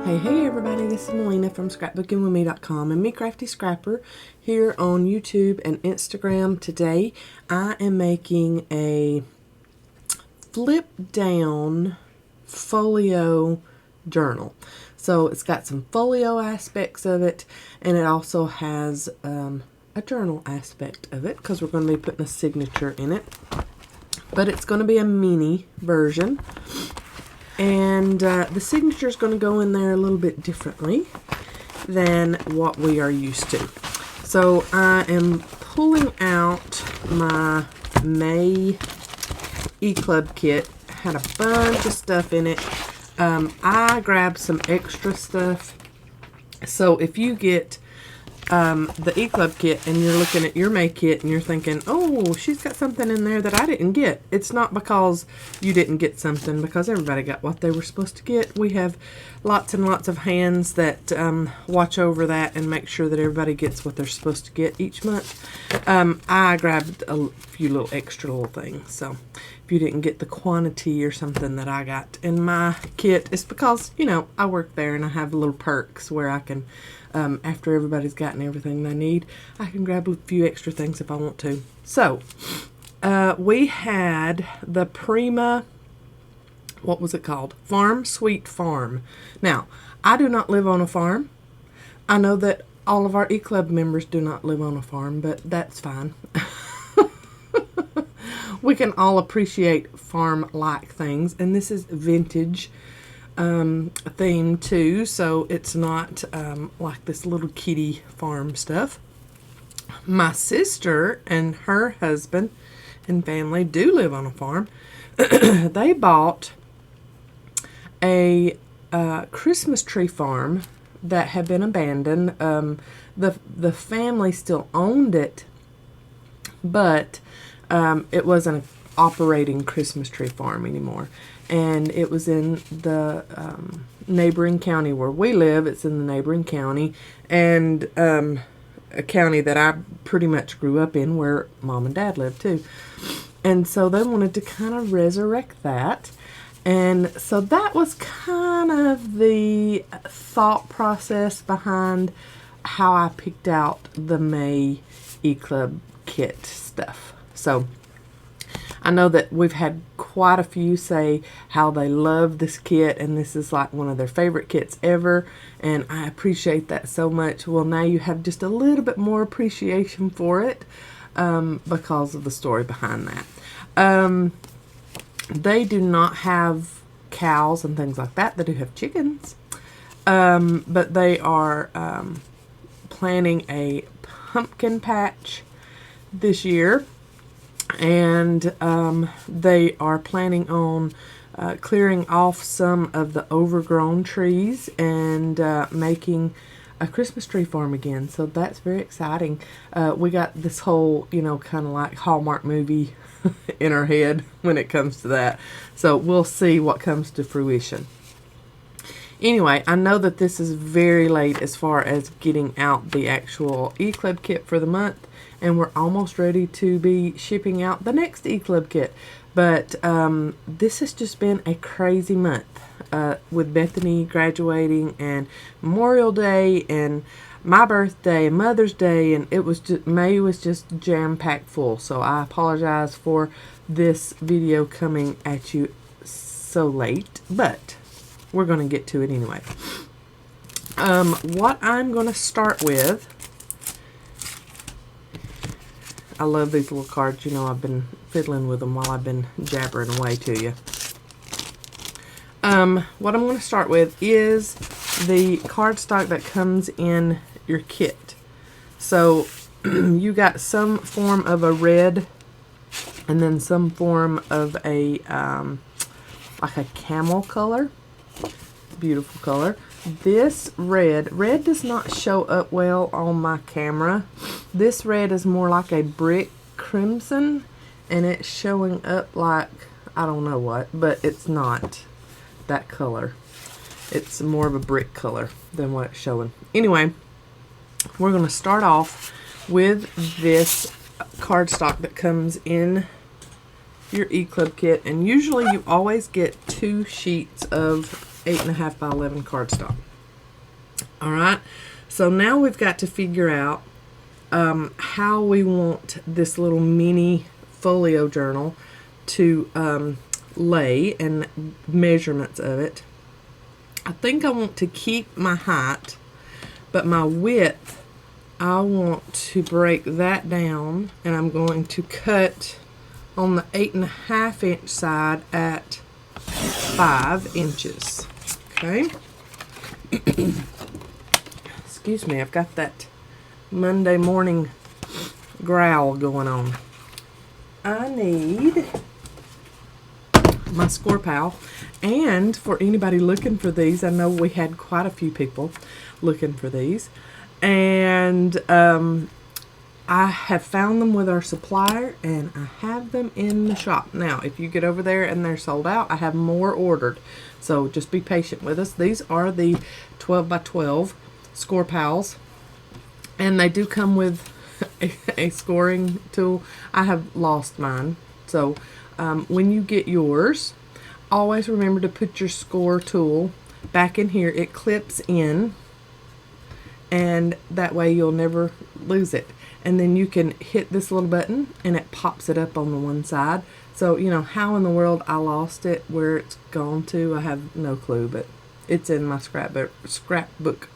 Hey everybody, this is Melina from ScrapbookingwithME.com and Me Crafty Scrapper here on YouTube and Instagram. Today I am making a flip down folio journal. So it's got some folio aspects of it, and it also has a journal aspect of it because we're going to be putting a signature in it. But it's going to be a mini version. And the signature is going to go in there a little bit differently than what we are used to. So I am pulling out my May E-Club kit. Had a bunch of stuff in it. I grabbed some extra stuff. So if you get the E-Club kit and you're looking at your May kit and you're thinking, oh, she's got something in there that I didn't get. It's not because you didn't get something, because everybody got what they were supposed to get. We have lots and lots of hands that watch over that and make sure that everybody gets what they're supposed to get each month. I grabbed a few little extra little things. So if you didn't get the quantity or something that I got in my kit, it's because, you know, I work there and I have little perks where I can, after everybody's gotten everything they need, I can grab a few extra things if I want to. So, we had the Prima, what was it called? Farm Sweet Farm. Now, I do not live on a farm. I know that all of our E-Club members do not live on a farm, but that's fine. We can all appreciate farm-like things, and this is vintage theme too, so it's not like this little kitty farm stuff. My sister and her husband and family do live on a farm. They bought a Christmas tree farm that had been abandoned. The family still owned it, but it wasn't an operating Christmas tree farm anymore. And it was in the neighboring county where we live. It's in the neighboring county, and a county that I pretty much grew up in, where Mom and Dad lived too. And so they wanted to kind of resurrect that. And so that was kind of the thought process behind how I picked out the May E-Club kit stuff. So I know that we've had quite a few say how they love this kit, and this is like one of their favorite kits ever, and I appreciate that so much. Well, now you have just a little bit more appreciation for it because of the story behind that. They do not have cows and things like that. They do have chickens, but they are planning a pumpkin patch this year. And they are planning on clearing off some of the overgrown trees and making a Christmas tree farm again. So that's very exciting. We got this whole, you know, kind of like Hallmark movie in our head when it comes to that. So we'll see what comes to fruition. Anyway, I know that this is very late as far as getting out the actual E-Club kit for the month, and we're almost ready to be shipping out the next E-Club kit. But this has just been a crazy month with Bethany graduating and Memorial Day and my birthday and Mother's Day, and it was just, May was just jam-packed full. So I apologize for this video coming at you so late, but we're going to get to it anyway. What I'm going to start with, I love these little cards. You know, I've been fiddling with them while I've been jabbering away to you. What I'm going to start with is the cardstock that comes in your kit. So you got some form of a red, and then some form of a like a camel color. Beautiful color. This red does not show up well on my camera. This red is more like a brick crimson, and it's showing up like I don't know what, but it's not that color. It's more of a brick color than what it's showing. Anyway, we're going to start off with this cardstock that comes in your E-Club kit, and usually you always get 2 sheets of 8.5 by 11 cardstock. All right, so now we've got to figure out how we want this little mini folio journal to lay and measurements of it. I think I want to keep my height, but my width, I want to break that down, and I'm going to cut on the 8.5 inch side at 5 inches. Okay. Excuse me, I've got that Monday morning growl going on. I need my score pal, and for anybody looking for these, I know we had quite a few people looking for these, and I have found them with our supplier, and I have them in the shop. Now, if you get over there and they're sold out, I have more ordered, so just be patient with us. These are the 12 by 12 score pals, and they do come with a scoring tool. I have lost mine, so when you get yours, always remember to put your score tool back in here. It clips in, and that way you'll never lose it. And then you can hit this little button and it pops it up on the one side. So, you know, how in the world I lost it, where it's gone to, I have no clue, but it's in my scrapbook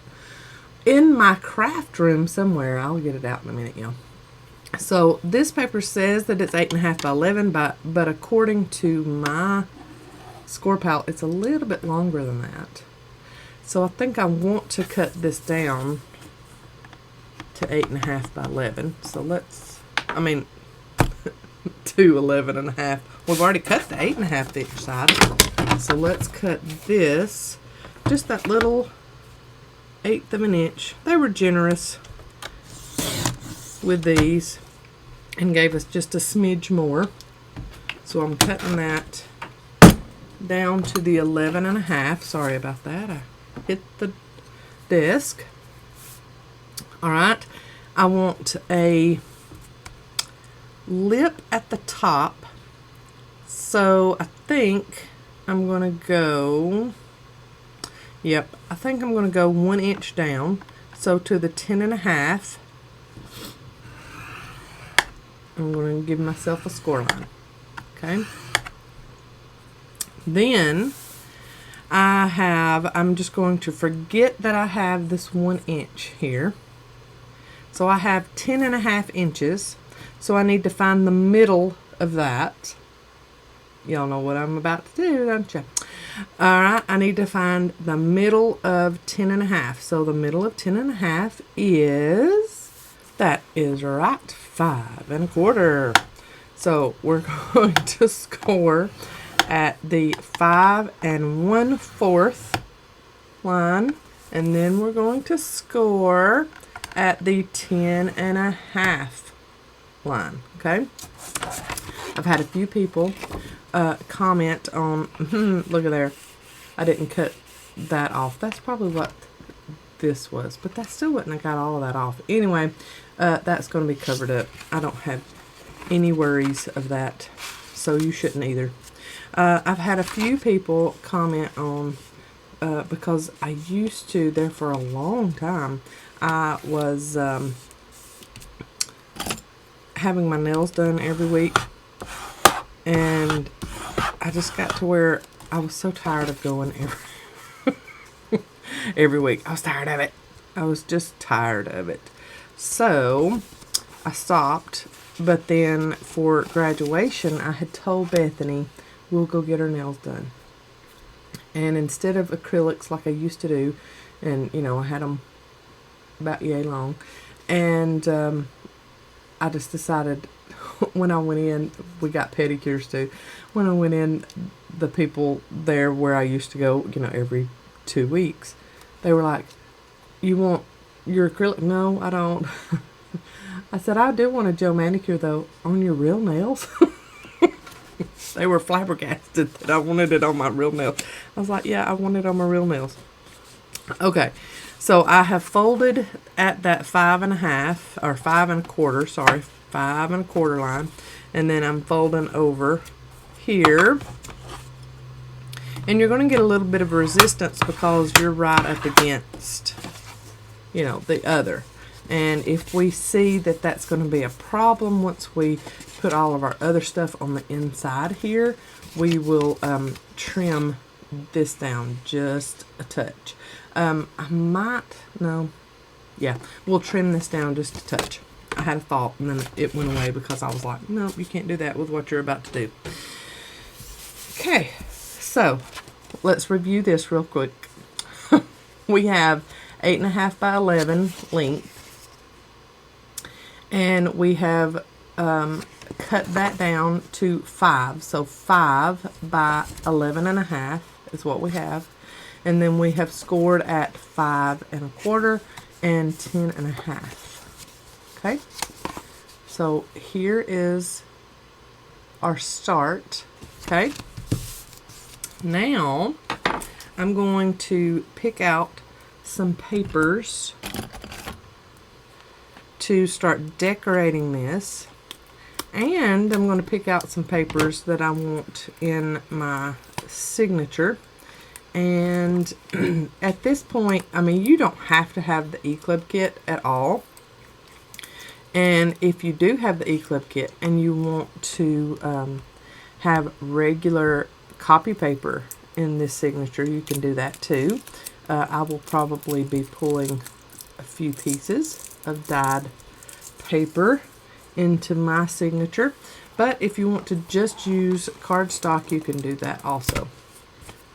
in my craft room somewhere. I'll get it out in a minute, y'all. So this paper says that it's 8.5 by 11, but according to my score pal, it's a little bit longer than that. So I think I want to cut this down to 8.5 by 11. So let's, I mean, to 11.5. We've already cut the 8.5 inch side. So let's cut this, just that little 1/8 of an inch. They were generous with these and gave us just a smidge more. So I'm cutting that down to the 11.5. Sorry about that. I hit the desk. Alright, I want a lip at the top, so I think I'm going to go, I think I'm going to go 1 inch down, so to the 10.5, I'm going to give myself a score line. Okay, then I'm just going to forget that I have this 1 inch here. So I have 10.5 inches. So I need to find the middle of that. Y'all know what I'm about to do, don't you? Alright, I need to find the middle of 10.5. So the middle of 10.5 is, that is right, 5 1/4. So we're going to score at the 5 1/4 line, and then we're going to score at the 10.5 line. Okay, I've had a few people comment on, look at there, I didn't cut that off. That's probably what this was, but that still wouldn't have got all of that off. Anyway, that's going to be covered up. I don't have any worries of that, so you shouldn't either. I've had a few people comment on, because I used to, there for a long time, I was having my nails done every week, and I just got to where I was so tired of going every week. I was tired of it. I was just tired of it. So I stopped, but then for graduation, I had told Bethany, we'll go get her nails done. And instead of acrylics like I used to do, and you know, I had them about yay long, and I just decided when I went in, we got pedicures too. When I went in, the people there where I used to go, you know, every 2 weeks, they were like, you want your acrylic? No, I don't. I said, I do want a Joe manicure though, on your real nails. They were flabbergasted that I wanted it on my real nails. I was like, yeah, I want it on my real nails. Okay, so I have folded at that 5 1/2, or 5 1/4, sorry, 5 1/4 line, and then I'm folding over here. And you're going to get a little bit of resistance because you're right up against you know, the other. And if we see that that's going to be a problem once we put all of our other stuff on the inside here, we will trim this down just a touch. We'll trim this down just a touch. I had a thought and then it went away because I was like, no, you can't do that with what you're about to do. Okay, so let's review this real quick. We have 8.5 by 11 length. And we have cut that down to 5. So 5 by 11.5 is what we have. And then we have scored at 5 1/4 and 10.5. Okay. So here is our start. Okay. Now I'm going to pick out some papers to start decorating this, and I'm going to pick out some papers that I want in my signature. And at this point, I mean, you don't have to have the E-Club kit at all. And if you do have the E-Club kit and you want to have regular copy paper in this signature, you can do that too. I will probably be pulling a few pieces of dyed paper into my signature, but if you want to just use cardstock, you can do that also.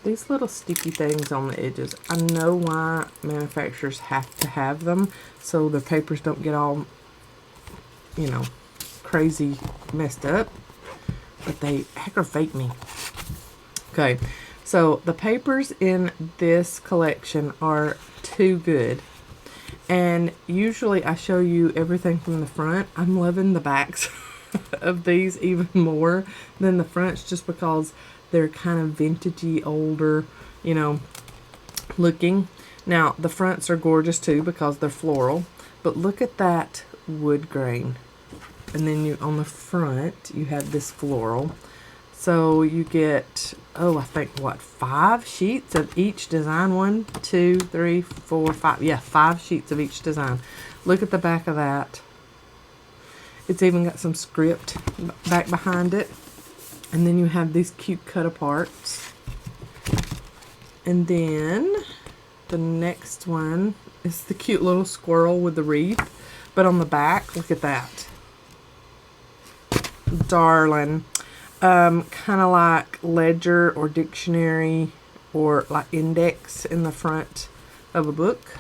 These little sticky things on the edges, I know why manufacturers have to have them, so the papers don't get all, you know, crazy messed up, but they aggravate me. Okay, so the papers in this collection are too good. And usually I show you everything from the front. I'm loving the backs of these even more than the fronts, just because they're kind of vintagey, older, you know, looking. Now, the fronts are gorgeous too because they're floral. But look at that wood grain. And then you, on the front, you have this floral. So you get, I think, what, 5 sheets of each design? 1, 2, 3, 4, 5. Yeah, 5 sheets of each design. Look at the back of that. It's even got some script back behind it. And then you have these cute cut aparts. And then the next one is the cute little squirrel with the wreath. But on the back, look at that. Darling. Kind of like ledger or dictionary or like index in the front of a book.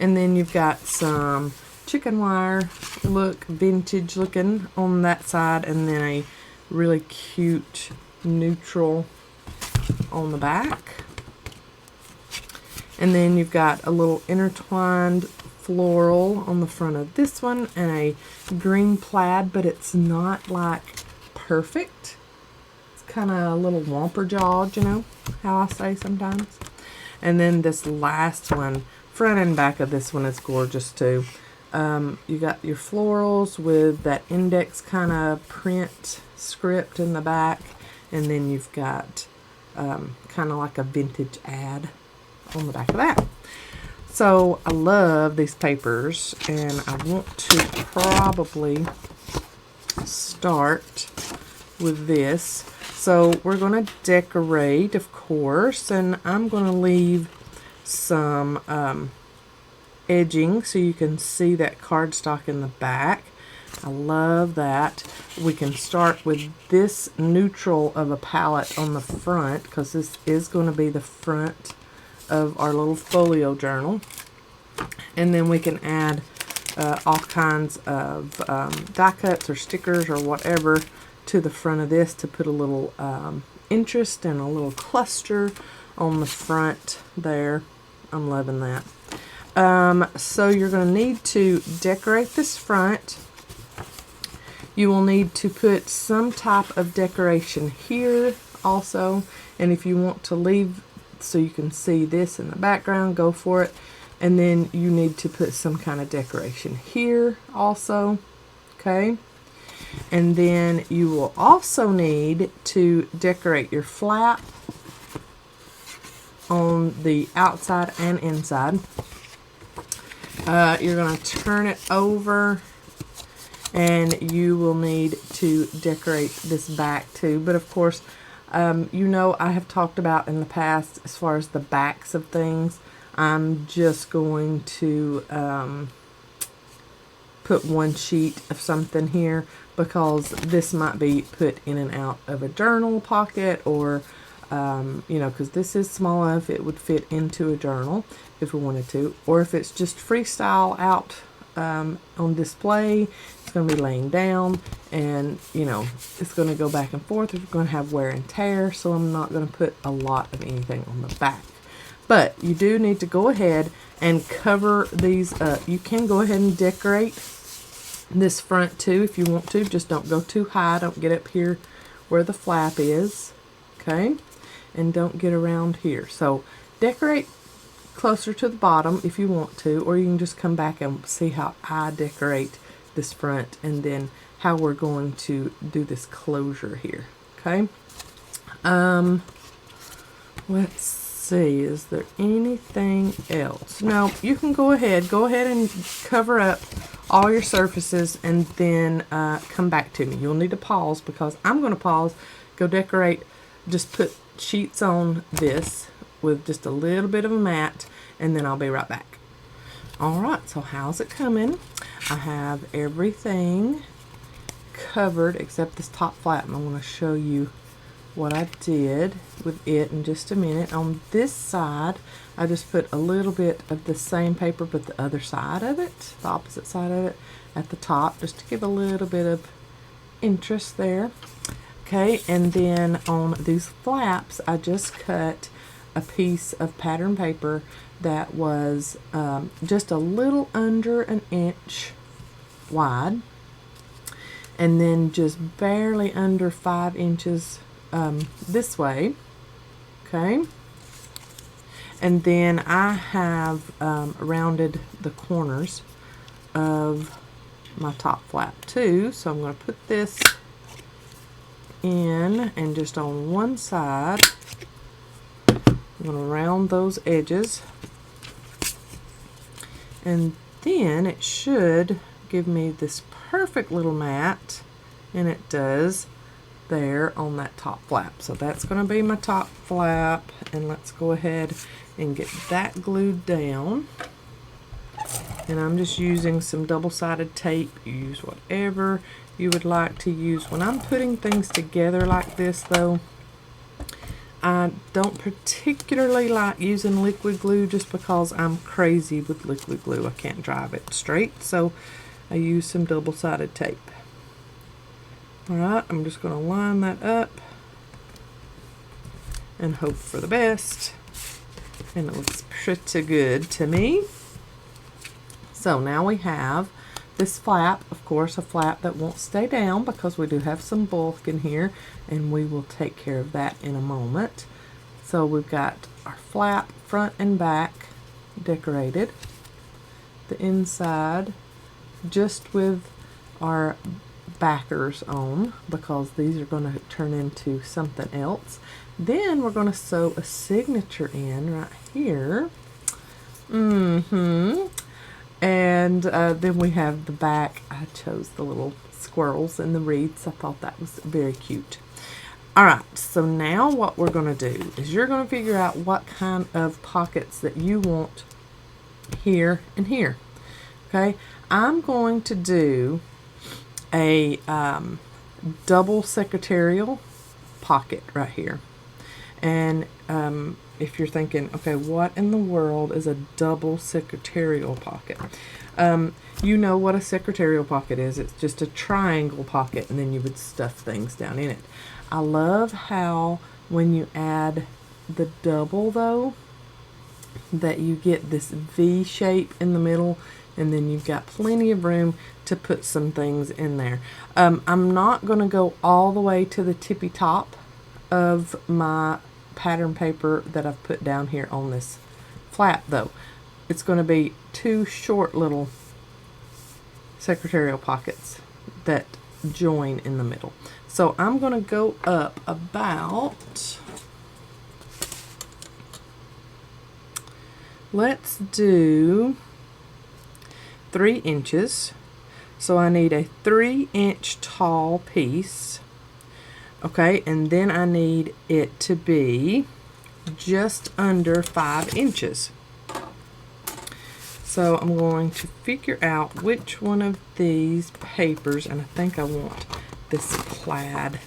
And then you've got some chicken wire look, vintage looking on that side, and then a really cute neutral on the back. And then you've got a little intertwined floral on the front of this one, and a green plaid, but it's not like perfect. It's kind of a little whomper jawed, you know how I say sometimes. And then this last one, front and back of this one is gorgeous too. You got your florals with that index kind of print script in the back, and then you've got kind of like a vintage ad on the back of that. So I love these papers, and I want to probably start with this. So we're going to decorate, of course, and I'm going to leave some edging so you can see that cardstock in the back. I love that. We can start with this neutral of a palette on the front, because this is going to be the front of our little folio journal. And then we can add all kinds of die cuts or stickers or whatever to the front of this to put a little interest and a little cluster on the front there. I'm loving that. So you're going to need to decorate this front. You will need to put some type of decoration here also, and if you want to leave so you can see this in the background, go for it. And then you need to put some kind of decoration here also, okay? And then you will also need to decorate your flap on the outside and inside. You're going to turn it over, and you will need to decorate this back too. But of course, you know, I have talked about in the past as far as the backs of things, I'm just going to put one sheet of something here, because this might be put in and out of a journal pocket, or you know, because this is small enough it would fit into a journal if we wanted to, or if it's just freestyle out on display, it's going to be laying down, and you know, it's going to go back and forth. It's going to have wear and tear, so I'm not going to put a lot of anything on the back. But you do need to go ahead and cover these up. You can go ahead and decorate this front too if you want to. Just don't go too high. Don't get up here where the flap is. Okay? And don't get around here. So decorate closer to the bottom if you want to, or you can just come back and see how I decorate this front, and then how we're going to do this closure here. Okay? Let's see, is there anything else? No, you can go ahead and cover up all your surfaces, and then come back to me. You'll need to pause, because I'm going to pause, go decorate, just put sheets on this with just a little bit of a mat, and then I'll be right back. Alright, so how's it coming? I have everything covered except this top flap, and I'm going to show you what I did with it in just a minute. On this side, I just put a little bit of the same paper, but the other side of it, the opposite side of it, at the top, just to give a little bit of interest there. Okay, and then on these flaps, I just cut a piece of pattern paper that was just a little under an inch wide, and then just barely under 5 inches this way. Okay, and then I have rounded the corners of my top flap too, so I'm going to put this in, and just on one side I'm going to round those edges, and then it should give me this perfect little mat, and it does there on that top flap. So that's going to be my top flap, and let's go ahead and get that glued down. And I'm just using some double-sided tape. You use whatever you would like to use. When I'm putting things together like this though, I don't particularly like using liquid glue, just because I'm crazy with liquid glue. I can't drive it straight, so I use some double-sided tape. Alright, I'm just going to line that up and hope for the best. And it looks pretty good to me. So now we have this flap, of course, a flap that won't stay down, because we do have some bulk in here, and we will take care of that in a moment. So we've got our flap front and back decorated. The inside just with our backers on, because these are going to turn into something else. Then we're going to sew a signature in right here. And then we have the back. I chose the little squirrels and the wreaths. I thought that was very cute. Alright, so now what we're going to do is you're going to figure out what kind of pockets that you want here and here. Okay, I'm going to do a double secretarial pocket right here. And if you're thinking, okay, what in the world is a double secretarial pocket? You know what a secretarial pocket is. It's just a triangle pocket, and then you would stuff things down in it. I love how when you add the double though, that you get this V shape in the middle, and then you've got plenty of room to put some things in there. I'm not going to go all the way to the tippy top of my pattern paper that I've put down here on this flap though. It's going to be two short little secretarial pockets that join in the middle. So I'm going to go up about let's do 3 inches. So I need a 3-inch tall piece. Okay, and then I need it to be just under 5 inches. So I'm going to figure out which one of these papers, and I think I want this plaid.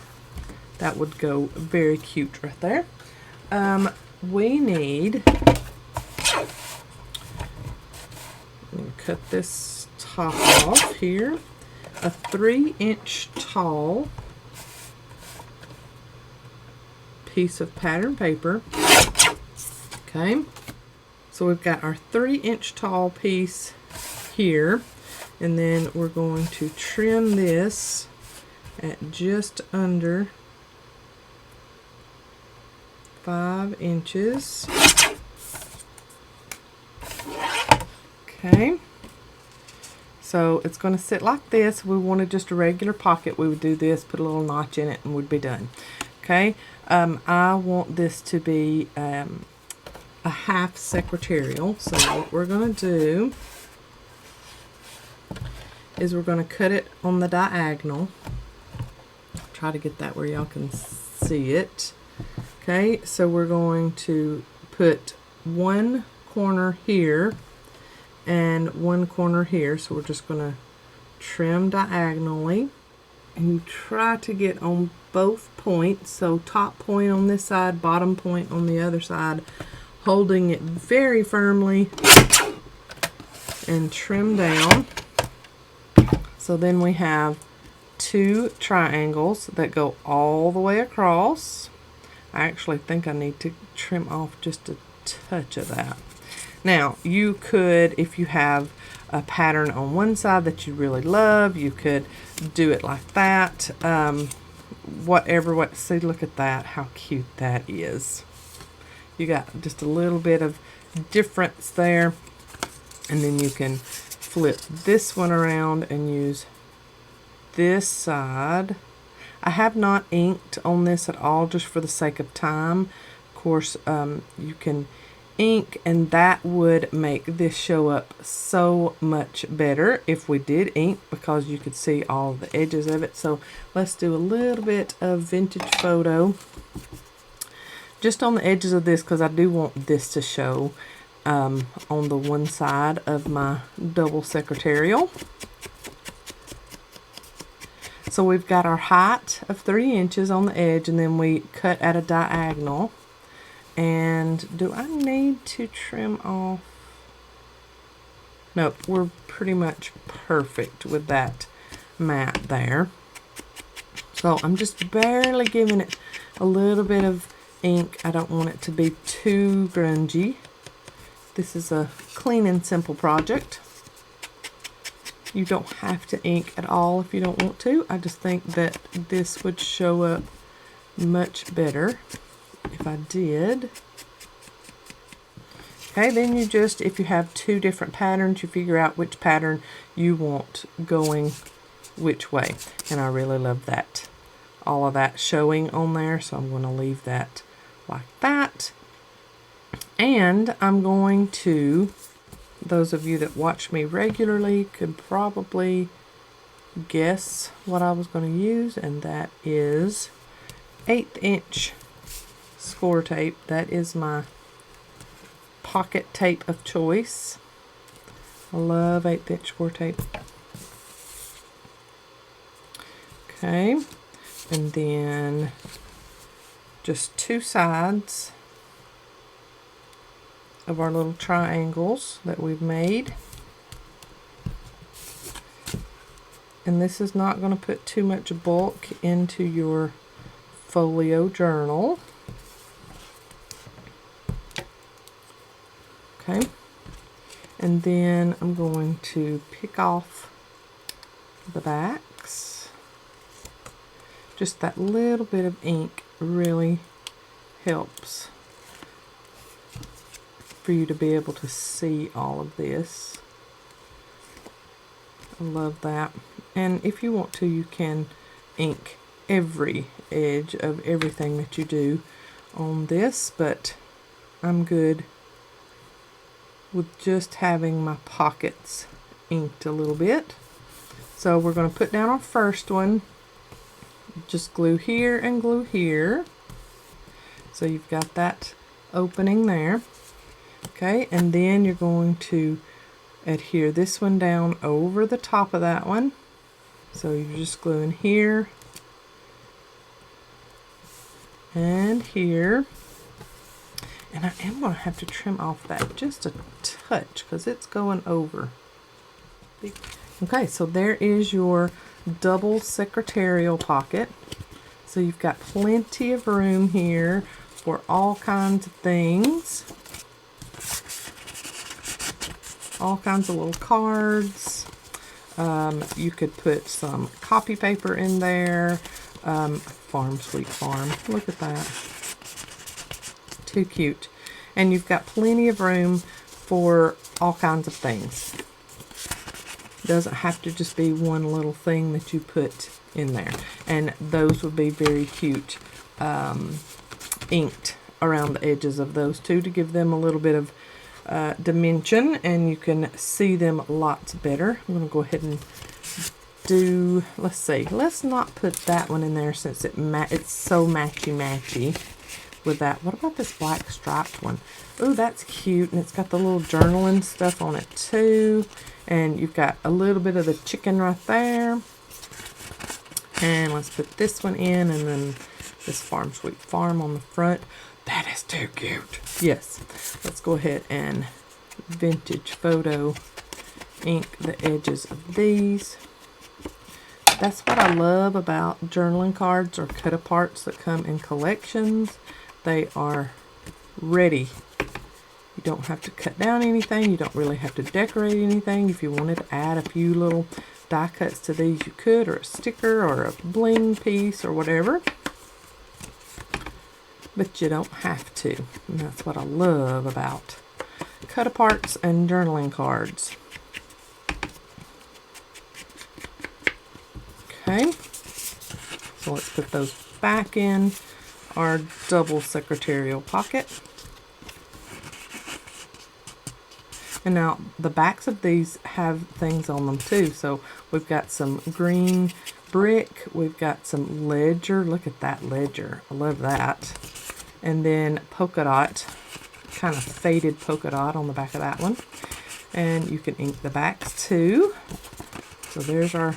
That would go very cute right there. We need, I'm going to cut this top off here, a 3-inch tall piece of pattern paper. Okay, so we've got our 3-inch tall piece here, and then we're going to trim this at just under 5 inches. Okay, so it's going to sit like this. We wanted just a regular pocket. We would do this, put a little notch in it, and we'd be done. Okay, I want this to be a half secretarial. So what we're going to do is we're going to cut it on the diagonal. Try to get that where y'all can see it. Okay, so we're going to put one corner here and one corner here. So we're just going to trim diagonally, and you try to get on both points. So top point on this side, bottom point on the other side, holding it very firmly, and trim down. So then we have 2 triangles that go all the way across. I actually think I need to trim off just a touch of that. Now, you could, if you have a pattern on one side that you really love, you could do it like that. Whatever, see, look at that, how cute that is. You got just a little bit of difference there, and then you can flip this one around and use this side. I have not inked on this at all, just for the sake of time. Of course, you can ink, and that would make this show up so much better if we did ink, because you could see all the edges of it. So let's do a little bit of vintage photo just on the edges of this, because I do want this to show on the one side of my double secretarial. So we've got our height of 3 inches on the edge, and then we cut at a diagonal. And do I need to trim off? Nope, we're pretty much perfect with that mat there. So I'm just barely giving it a little bit of ink. I don't want it to be too grungy. This is a clean and simple project. You don't have to ink at all if you don't want to. I just think that this would show up much better if I did. Okay, then you just, if you have 2 different patterns, you figure out which pattern you want going which way. And I really love that. All of that showing on there, so I'm going to leave that like that. And I'm going to, those of you that watch me regularly could probably guess what I was going to use, and that is 1/8 inch score tape. That is my pocket tape of choice. I love 1/8 inch score tape. Okay, and then just 2 sides of our little triangles that we've made. And this is not going to put too much bulk into your folio journal. Okay, and then I'm going to pick off the backs. Just that little bit of ink really helps for you to be able to see all of this. I love that. And if you want to, you can ink every edge of everything that you do on this, but I'm good with just having my pockets inked a little bit. So we're going to put down our first one. Just glue here and glue here. So you've got that opening there. Okay, and then you're going to adhere this one down over the top of that one. So you're just gluing here and here. And I am going to have to trim off that just a touch because it's going over. Okay, so there is your double secretarial pocket. So you've got plenty of room here for all kinds of things. All kinds of little cards. You could put some copy paper in there. Farm, sweet farm. Look at that. Too cute. And you've got plenty of room for all kinds of things. Doesn't have to just be one little thing that you put in there. And those would be very cute inked around the edges of those two to give them a little bit of dimension, and you can see them lots better. I'm going to go ahead and do, let's see, let's not put that one in there since it's so matchy with that. What about this black striped one? Oh, that's cute, and it's got the little journaling stuff on it too. And you've got a little bit of the chicken right there. And let's put this one in, and then this Farm Sweet Farm on the front. That is too cute. Yes. Let's go ahead and vintage photo ink the edges of these. That's what I love about journaling cards or cut aparts that come in collections. They are ready. You don't have to cut down anything. You don't really have to decorate anything. If you wanted to add a few little die cuts to these, you could, or a sticker or a bling piece or whatever. But you don't have to. And that's what I love about cut aparts and journaling cards. Okay. So let's put those back in our double secretarial pocket. And now the backs of these have things on them too. So we've got some green brick. We've got some ledger. Look at that ledger. I love that. And then polka dot, kind of faded polka dot on the back of that one. And you can ink the backs too. So there's our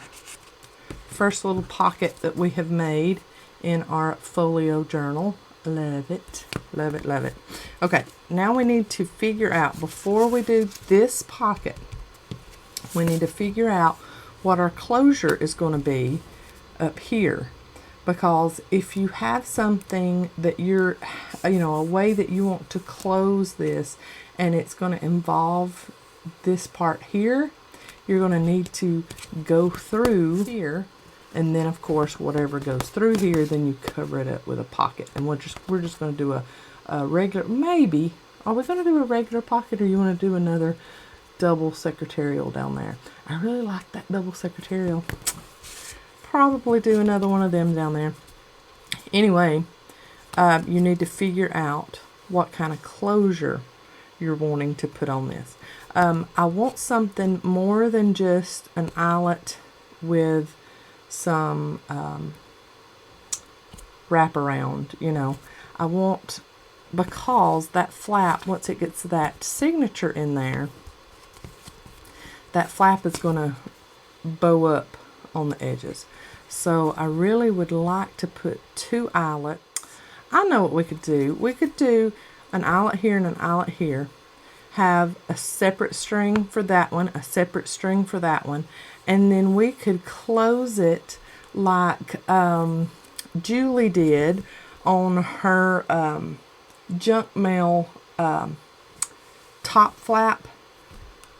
first little pocket that we have made in our folio journal. Love it. Love it, love it. Okay, now we need to figure out, before we do this pocket, we need to figure out what our closure is going to be up here. Because if you have something that you're, a way that you want to close this, and it's going to involve this part here, you're going to need to go through here. And then, of course, whatever goes through here, then you cover it up with a pocket. And we're just going to do a regular, maybe, are we going to do a regular pocket, or you want to do another double secretarial down there? I really like that double secretarial. Probably do another one of them down there. Anyway, you need to figure out what kind of closure you're wanting to put on this. I want something more than just an eyelet with some wraparound, I want, because that flap, once it gets that signature in there, that flap is going to bow up on the edges. So I really would like to put two eyelets. I know what we could do. We could do an eyelet here and an eyelet here. Have a separate string for that one, a separate string for that one. And then we could close it like Julie did on her junk mail top flap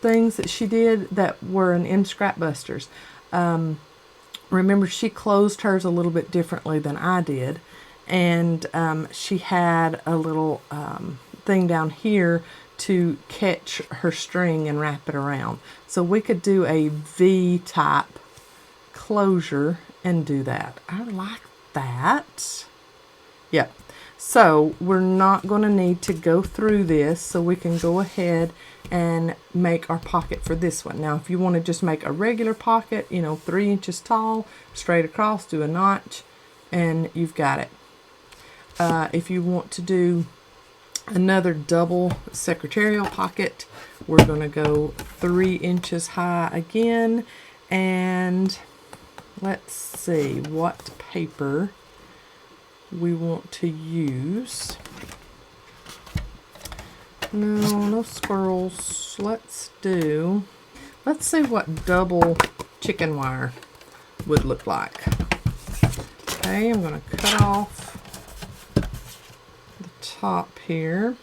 things that she did that were in M Scrapbusters. Remember, she closed hers a little bit differently than I did. And she had a little thing down here to catch her string and wrap it around. So we could do a V-type closure and do that. I like that. Yep. So we're not going to need to go through this, so we can go ahead and make our pocket for this one. Now if you want to just make a regular pocket, you know, 3 inches tall, straight across, do a notch, and you've got it. If you want to do another double secretarial pocket, we're going to go 3 inches high again, and let's see what paper we want to use. No squirrels. Let's see what double chicken wire would look like. Okay, I'm going to cut off the top here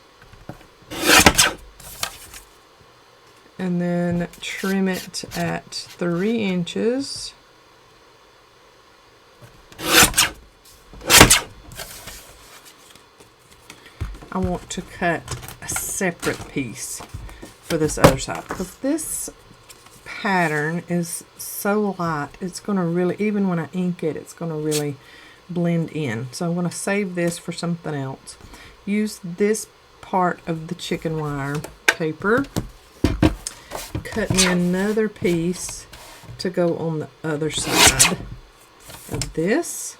and then trim it at 3 inches. I want to cut a separate piece for this other side because this pattern is so light, it's going to really, even when I ink it, it's going to really blend in. So I'm going to save this for something else. Use this part of the chicken wire paper, cut me another piece to go on the other side of this.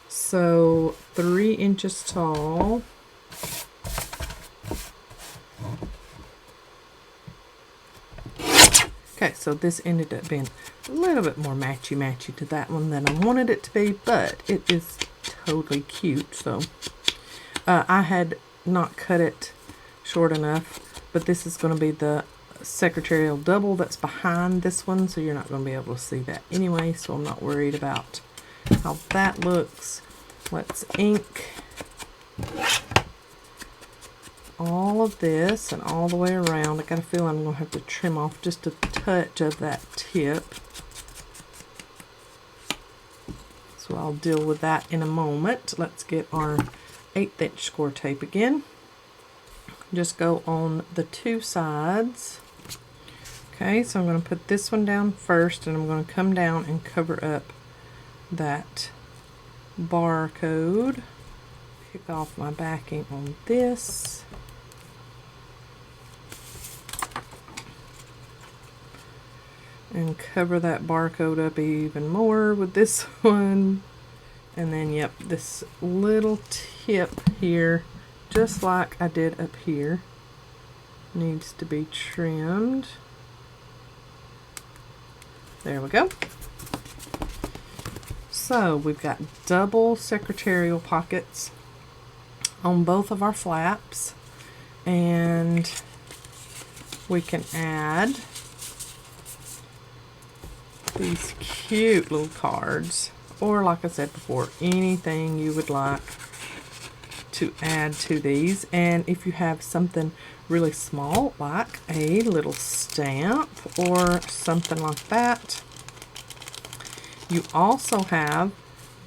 So 3 inches tall. Okay, so this ended up being a little bit more matchy-matchy to that one than I wanted it to be, but it is totally cute. So I had not cut it short enough, but this is going to be the Secretarial double that's behind this one, so you're not going to be able to see that anyway, so I'm not worried about how that looks. Let's ink all of this and all the way around. I got a feeling I'm going to have to trim off just a touch of that tip, so I'll deal with that in a moment. Let's get our 1/8 inch score tape again. Just go on the 2 sides. Okay, so I'm going to put this one down first, and I'm going to come down and cover up that barcode. Pick off my backing on this. And cover that barcode up even more with this one. And then, yep, this little tip here, just like I did up here, needs to be trimmed. There we go. So we've got double secretarial pockets on both of our flaps, and we can add these cute little cards, or like I said before, anything you would like to add to these. And if you have something really small like a little stamp or something like that, you also have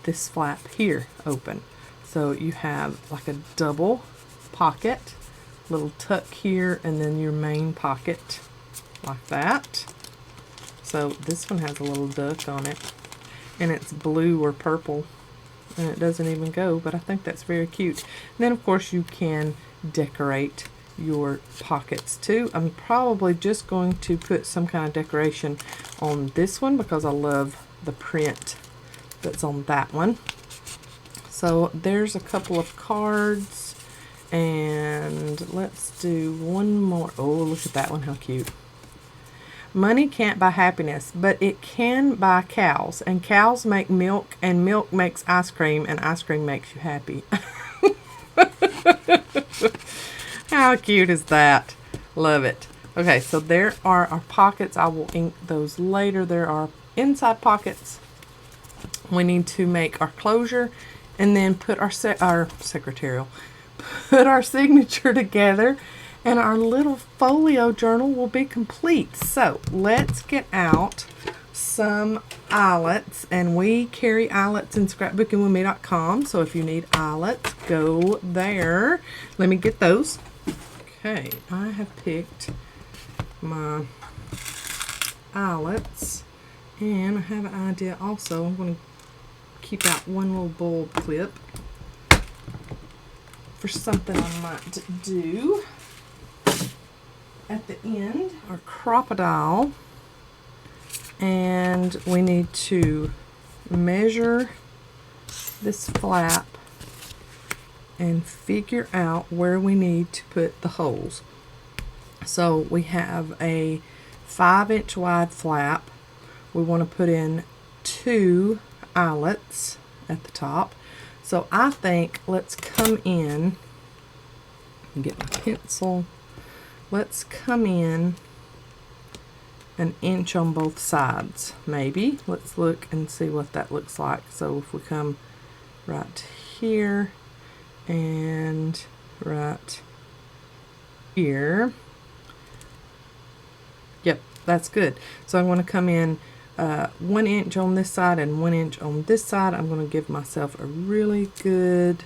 this flap here open, so you have like a double pocket, little tuck here, and then your main pocket like that. So this one has a little duck on it, and it's blue or purple, and it doesn't even go, but I think that's very cute. And then of course you can decorate your pockets too. I'm probably just going to put some kind of decoration on this one because I love the print that's on that one. So there's a couple of cards, and let's do one more. Oh, look at that one, how cute. Money can't buy happiness, but it can buy cows, and cows make milk, and milk makes ice cream, and ice cream makes you happy. How cute is that? Love it. Okay, so there are our pockets. I will ink those later. There are inside pockets. We need to make our closure and then put our secretarial, put our signature together, and our little folio journal will be complete. So let's get out some eyelets, and we carry eyelets in ScrapbookingwithME.com, so if you need eyelets, go there. Let me get those. Okay, I have picked my eyelets, and I have an idea also. I'm going to keep out one little bulb clip. for something I might do at the end. Our crocodile, and we need to measure this flap and figure out where we need to put the holes. So we have a 5-inch wide flap. We want to put in 2 eyelets at the top. So I think let's come in and get my pencil. Let's come in 1 inch on both sides, maybe. Let's look and see what that looks like. So if we come right here and right here, yep, that's good. So I'm going to come in 1 inch on this side and 1 inch on this side. I'm going to give myself a really good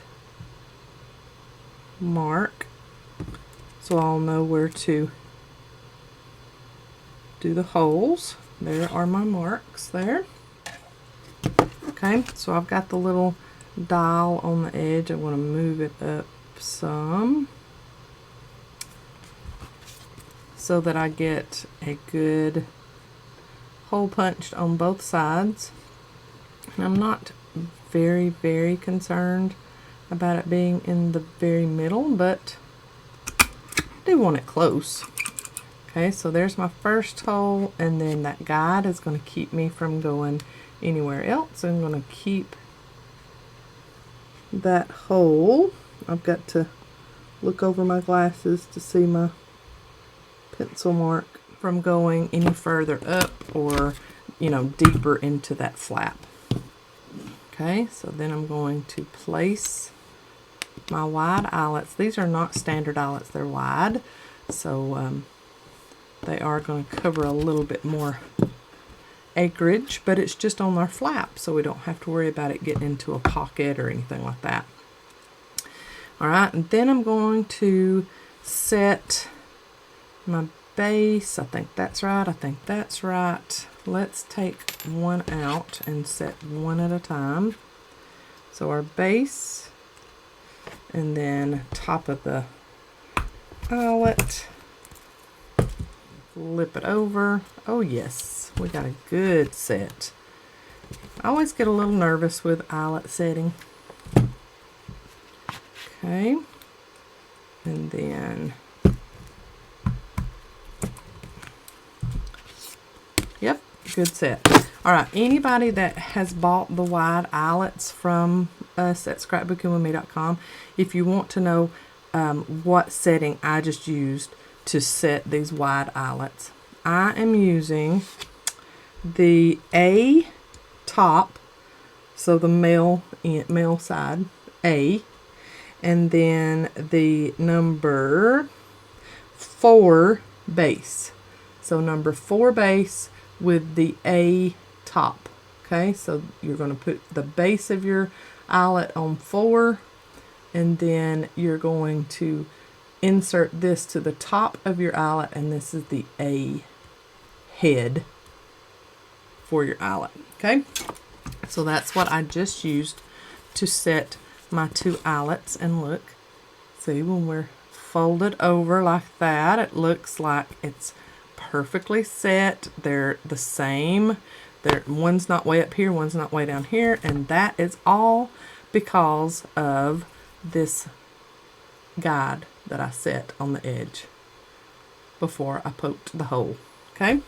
mark so I'll know where to do the holes. There are my marks there. Okay, so I've got the little dial on the edge. I want to move it up some so that I get a good hole punched on both sides. And I'm not very concerned about it being in the very middle, but I do want it close. Okay, so there's my first hole, and then that guide is going to keep me from going anywhere else. I'm going to keep that hole. I've got to look over my glasses to see my pencil mark from going any further up or, you know, deeper into that flap. Okay, so then I'm going to place my wide eyelets. These are not standard eyelets, they're wide, so they are going to cover a little bit more acreage, but it's just on our flap, so we don't have to worry about it getting into a pocket or anything like that. Alright, and then I'm going to set my base. I think that's right. I think that's right. Let's take one out and set one at a time. So our base, and then top of the eyelet. Flip it over. Oh yes, we got a good set. I always get a little nervous with eyelet setting. Okay, and then yep, good set. All right, anybody that has bought the wide eyelets from us at ScrapbookingwithME.com, if you want to know what setting I just used to set these wide eyelets, I am using the A top, so the male side A, and then the number 4 base. So number 4 base with the A top. Okay, so you're going to put the base of your eyelet on 4, and then you're going to insert this to the top of your eyelet, and this is the A head for your eyelet. Okay, so that's what I just used to set my 2 eyelets. And look, see, when we're folded over like that, it looks like it's perfectly set. They're the same. One's not way up here, one's not way down here, and that is all because of this guide that I set on the edge before I poked the hole. Okay,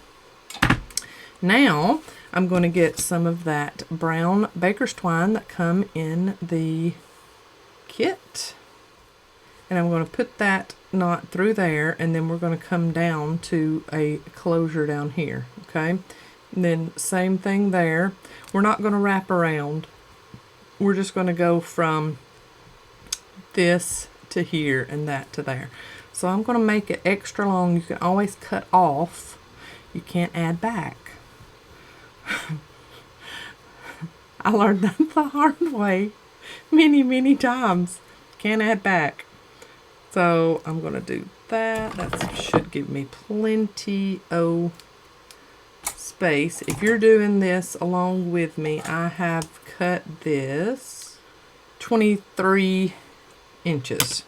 now I'm going to get some of that brown baker's twine that come in the kit, and I'm going to put that knot through there, and then we're going to come down to a closure down here. Okay, and then same thing there. We're not going to wrap around, we're just going to go from this to here and that to there. So I'm going to make it extra long. You can always cut off, you can't add back. I learned that the hard way many times. Can't add back. So I'm going to do that. That should give me plenty of space. If you're doing this along with me, I have cut this 23 inches.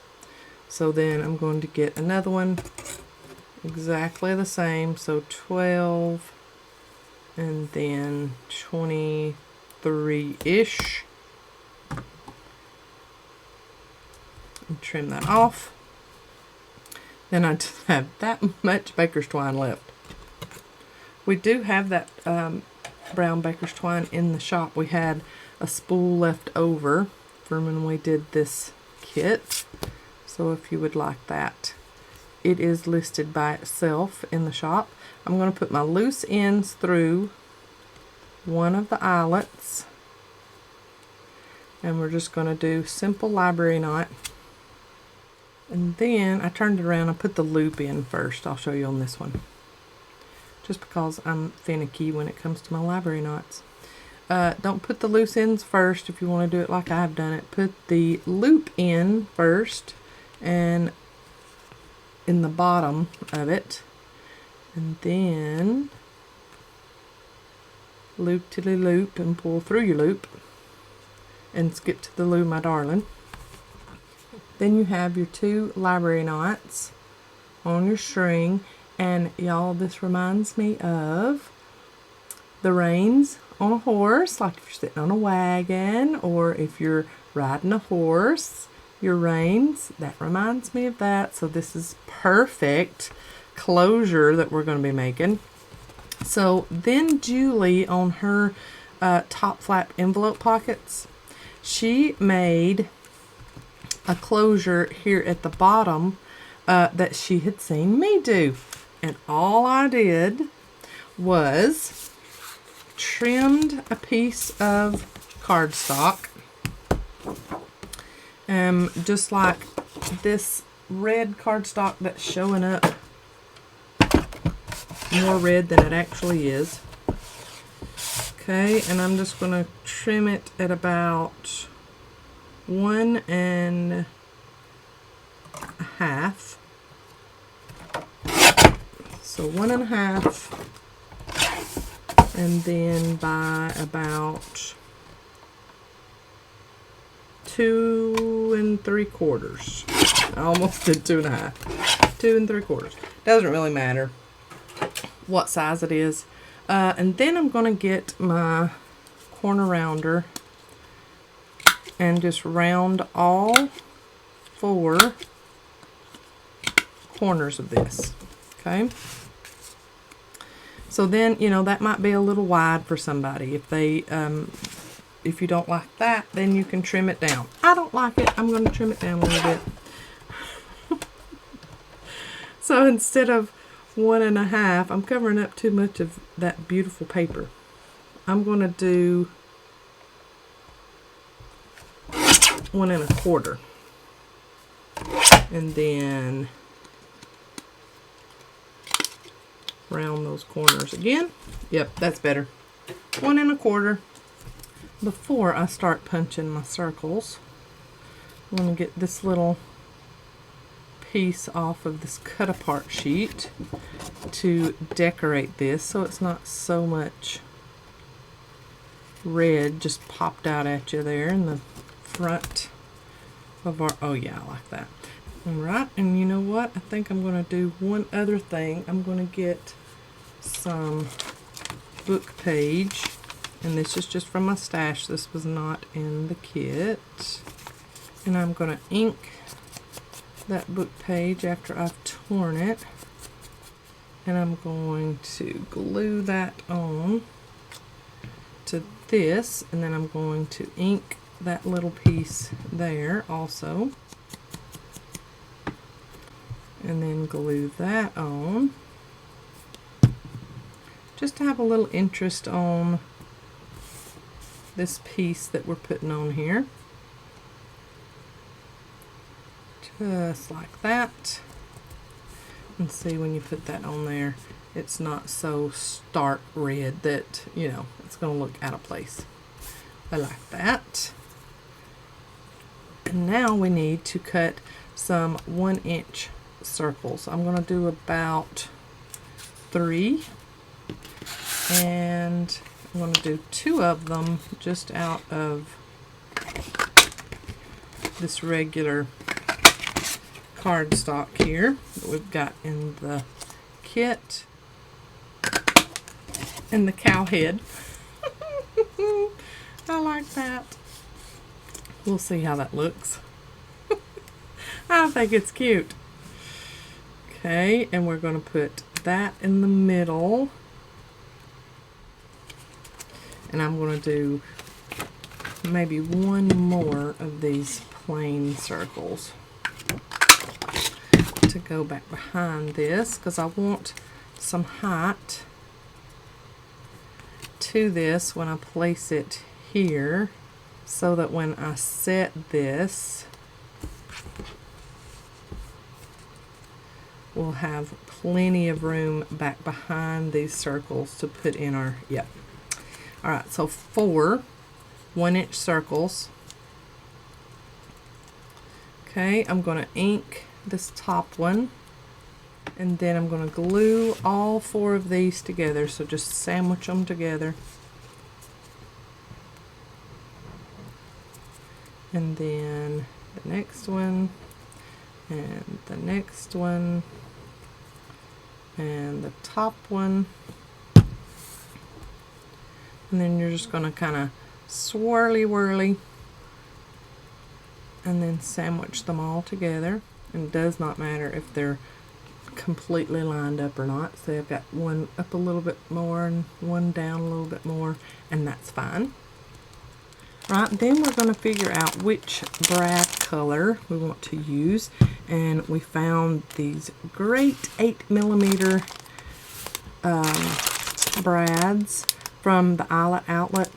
So then I'm going to get another one exactly the same, so 12 and then 23-ish. And trim that off. Then I just have that much baker's twine left. We do have that brown baker's twine in the shop. We had a spool left over from when we did this kit. So if you would like that, it is listed by itself in the shop. I'm going to put my loose ends through one of the eyelets. And we're just going to do simple library knot. And then I turned it around, I put the loop in first. I'll show you on this one. Just because I'm finicky when it comes to my library knots. Don't put the loose ends first if you want to do it like I've done it. Put the loop in first and in the bottom of it. And then loop till you loop and pull through your loop. And skip to the loo, my darling. Then you have your 2 library knots on your string, and y'all, this reminds me of the reins on a horse, like if you're sitting on a wagon or if you're riding a horse, your reins, that reminds me of that. So this is perfect closure that we're going to be making. So then Julie, on her top flap envelope pockets, she made a closure here at the bottom that she had seen me do. And all I did was trimmed a piece of cardstock. Just like this red cardstock that's showing up more red than it actually is. Okay, and I'm just going to trim it at about 1 1/2. So 1 1/2, and then by about 2 3/4. I almost did 2 1/2. 2 3/4. Doesn't really matter what size it is. And then I'm going to get my corner rounder and just round all 4 corners of this. Okay. So then, you know, that might be a little wide for somebody. If they, if you don't like that, then you can trim it down. I don't like it. I'm going to trim it down a little bit. So instead of 1 1/2, I'm covering up too much of that beautiful paper. I'm going to do 1 1/4. And then round those corners again. Yep, that's better. 1 1/4. Before I start punching my circles, I'm going to get this little piece off of this cut apart sheet to decorate this so it's not so much red just popped out at you there in the front of our, oh yeah, I like that. Alright, and you know what? I think I'm going to do one other thing. I'm going to get some book page, and this is just from my stash. This was not in the kit. And I'm going to ink that book page after I've torn it. And I'm going to glue that on to this, and then I'm going to ink that little piece there also. And then glue that on. Just to have a little interest on this piece that we're putting on here. Just like that. And see, when you put that on there, it's not so stark red that, you know, it's going to look out of place. I like that. And now we need to cut some 1-inch circles. I'm going to do about 3. And I'm going to do 2 of them just out of this regular cardstock here that we've got in the kit. And the cow head. I like that. We'll see how that looks. I think it's cute. Okay, and we're going to put that in the middle. And I'm going to do maybe one more of these plain circles to go back behind this, because I want some height to this when I place it here, so that when I set this, we'll have plenty of room back behind these circles to put in our, yep. Alright, so 4 1-inch circles. Okay, I'm going to ink this top one, and then I'm going to glue all 4 of these together, so just sandwich them together. And then the next one, and the next one, and the top one. And then you're just going to kind of swirly whirly and then sandwich them all together. And it does not matter if they're completely lined up or not. So I've got one up a little bit more and one down a little bit more, and that's fine. Right, then we're going to figure out which brad color we want to use, and we found these great 8mm brads from the Eyelet Outlet,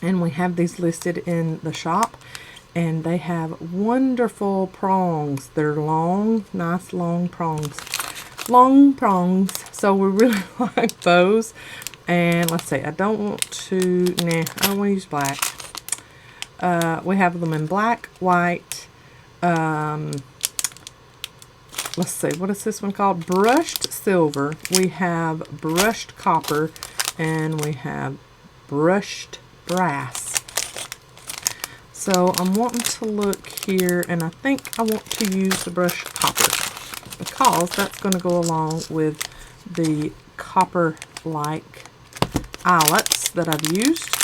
and we have these listed in the shop, and they have wonderful prongs. They're long, nice long prongs. Long prongs, so we really like those. And let's see, I don't want to, I don't want to use black. We have them in black, white, let's see, what is this one called? Brushed silver. We have brushed copper, and we have brushed brass. So I'm wanting to look here, and I think I want to use the brushed copper, because that's going to go along with the copper-like eyelets that I've used.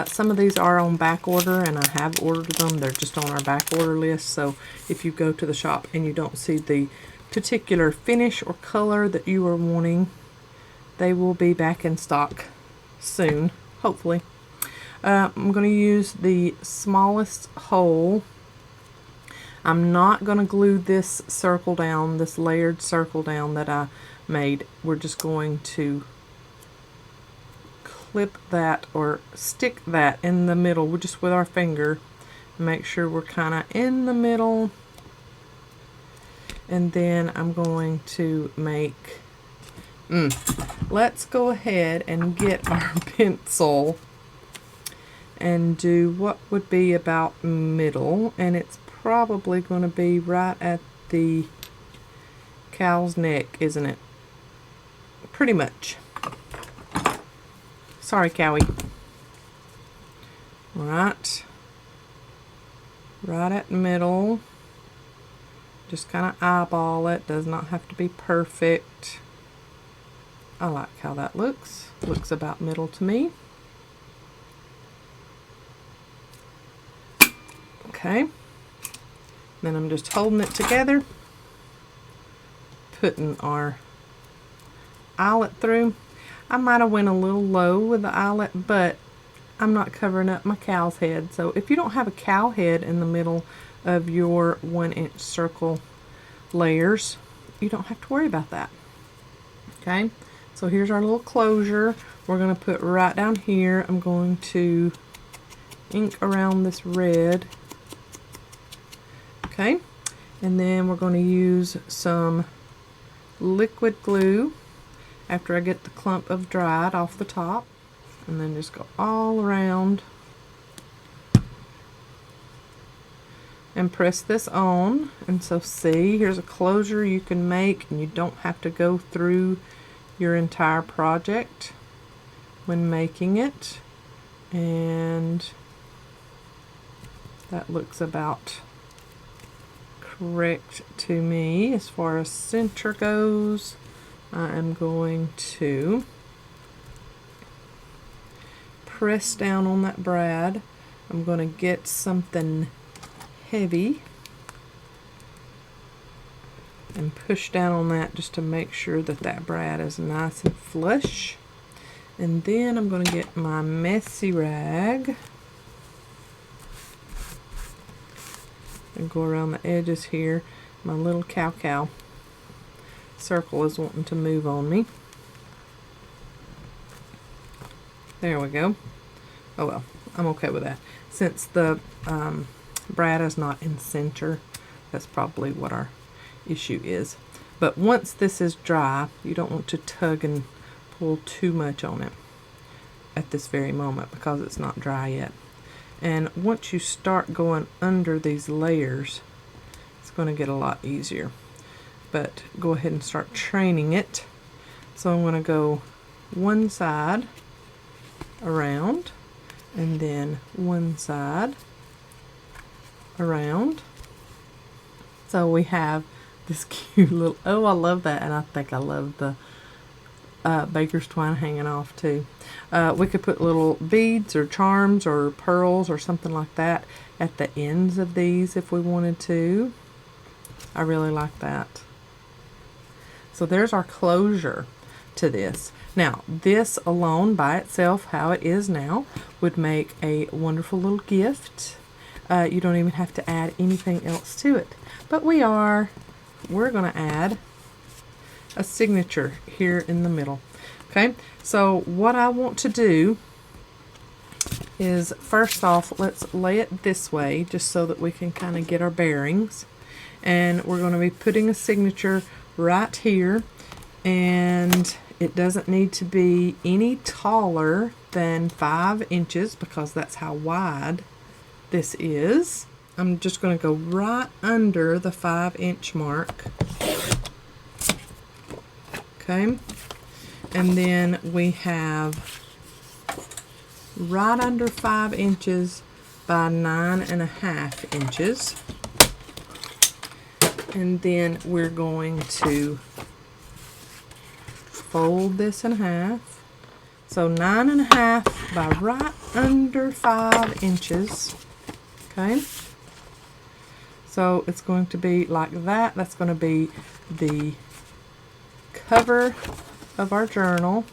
Some of these are on back order, and I have ordered them. They're just on our back order list, so if you go to the shop and you don't see the particular finish or color that you are wanting, they will be back in stock soon, hopefully. I'm going to use the smallest hole. I'm not going to glue this circle down, this layered circle down that I made. We're just going to clip that or stick that in the middle just with our finger. Make sure we're kind of in the middle. And then I'm going to make, let's go ahead and get our pencil and do what would be about middle, and it's probably going to be right at the cow's neck, isn't it? Pretty much. Sorry, Cowie. Right at middle. Just kind of eyeball it. Does not have to be perfect. I like how that looks. Looks about middle to me. Okay. Then I'm just holding it together, putting our eyelet through. I might have went a little low with the eyelet, but I'm not covering up my cow's head. So if you don't have a cow head in the middle of your 1-inch circle layers, you don't have to worry about that. Okay, so here's our little closure. We're going to put right down here. I'm going to ink around this red. Okay, and then we're going to use some liquid glue after I get the clump of dried off the top, and then just go all around and press this on. And so see, here's a closure you can make, and you don't have to go through your entire project when making it. And that looks about correct to me as far as center goes. I am going to press down on that brad. I'm going to get something heavy and push down on that just to make sure that that brad is nice and flush. And then I'm going to get my messy rag and go around the edges here. My little cow circle is wanting to move on me. There we go. Oh well, I'm okay with that. Since the brad is not in center, that's probably what our issue is. But once this is dry, you don't want to tug and pull too much on it at this very moment because it's not dry yet. And once you start going under these layers, it's going to get a lot easier. But go ahead and start training it. So I'm going to go one side around and then one side around. So we have this cute little, oh, I love that, and I think I love the baker's twine hanging off too. We could put little beads or charms or pearls or something like that at the ends of these if we wanted to. I really like that. So there's our closure to this. Now, this alone by itself, how it is now, would make a wonderful little gift. You don't even have to add anything else to it. But we're going to add a signature here in the middle. Okay, so what I want to do is, first off, let's lay it this way just so that we can kind of get our bearings. And we're going to be putting a signature right here, and it doesn't need to be any taller than 5 inches because that's how wide this is. I'm just going to go right under the 5-inch mark. Okay, and then we have right under 5 inches by 9.5 inches. And then we're going to fold this in half. So 9.5 by right under 5 inches. Okay. So it's going to be like that. That's going to be the cover of our journal.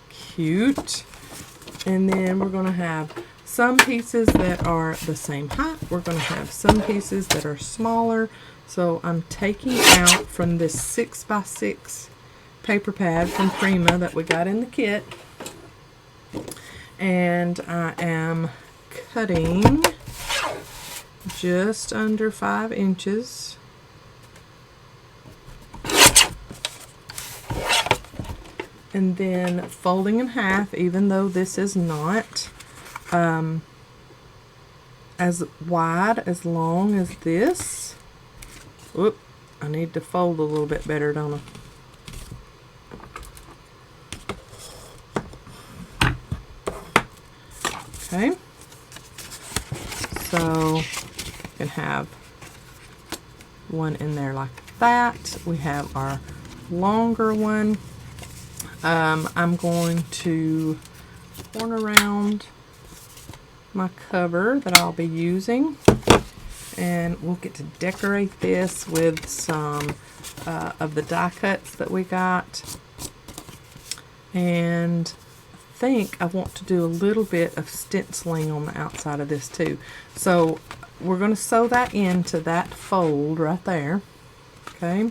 Cute. And then we're going to have some pieces that are the same height. We're going to have some pieces that are smaller. So I'm taking out from this 6x6 paper pad from Prima that we got in the kit. And I am cutting just under 5 inches. And then folding in half, even though this is not as wide, as long as this. Whoop, I need to fold a little bit better, don't I? Okay. So you can have one in there like that. We have our longer one. I'm going to turn around my cover that I'll be using, and we'll get to decorate this with some of the die cuts that we got. And I think I want to do a little bit of stenciling on the outside of this too. So we're going to sew that into that fold right there. Okay,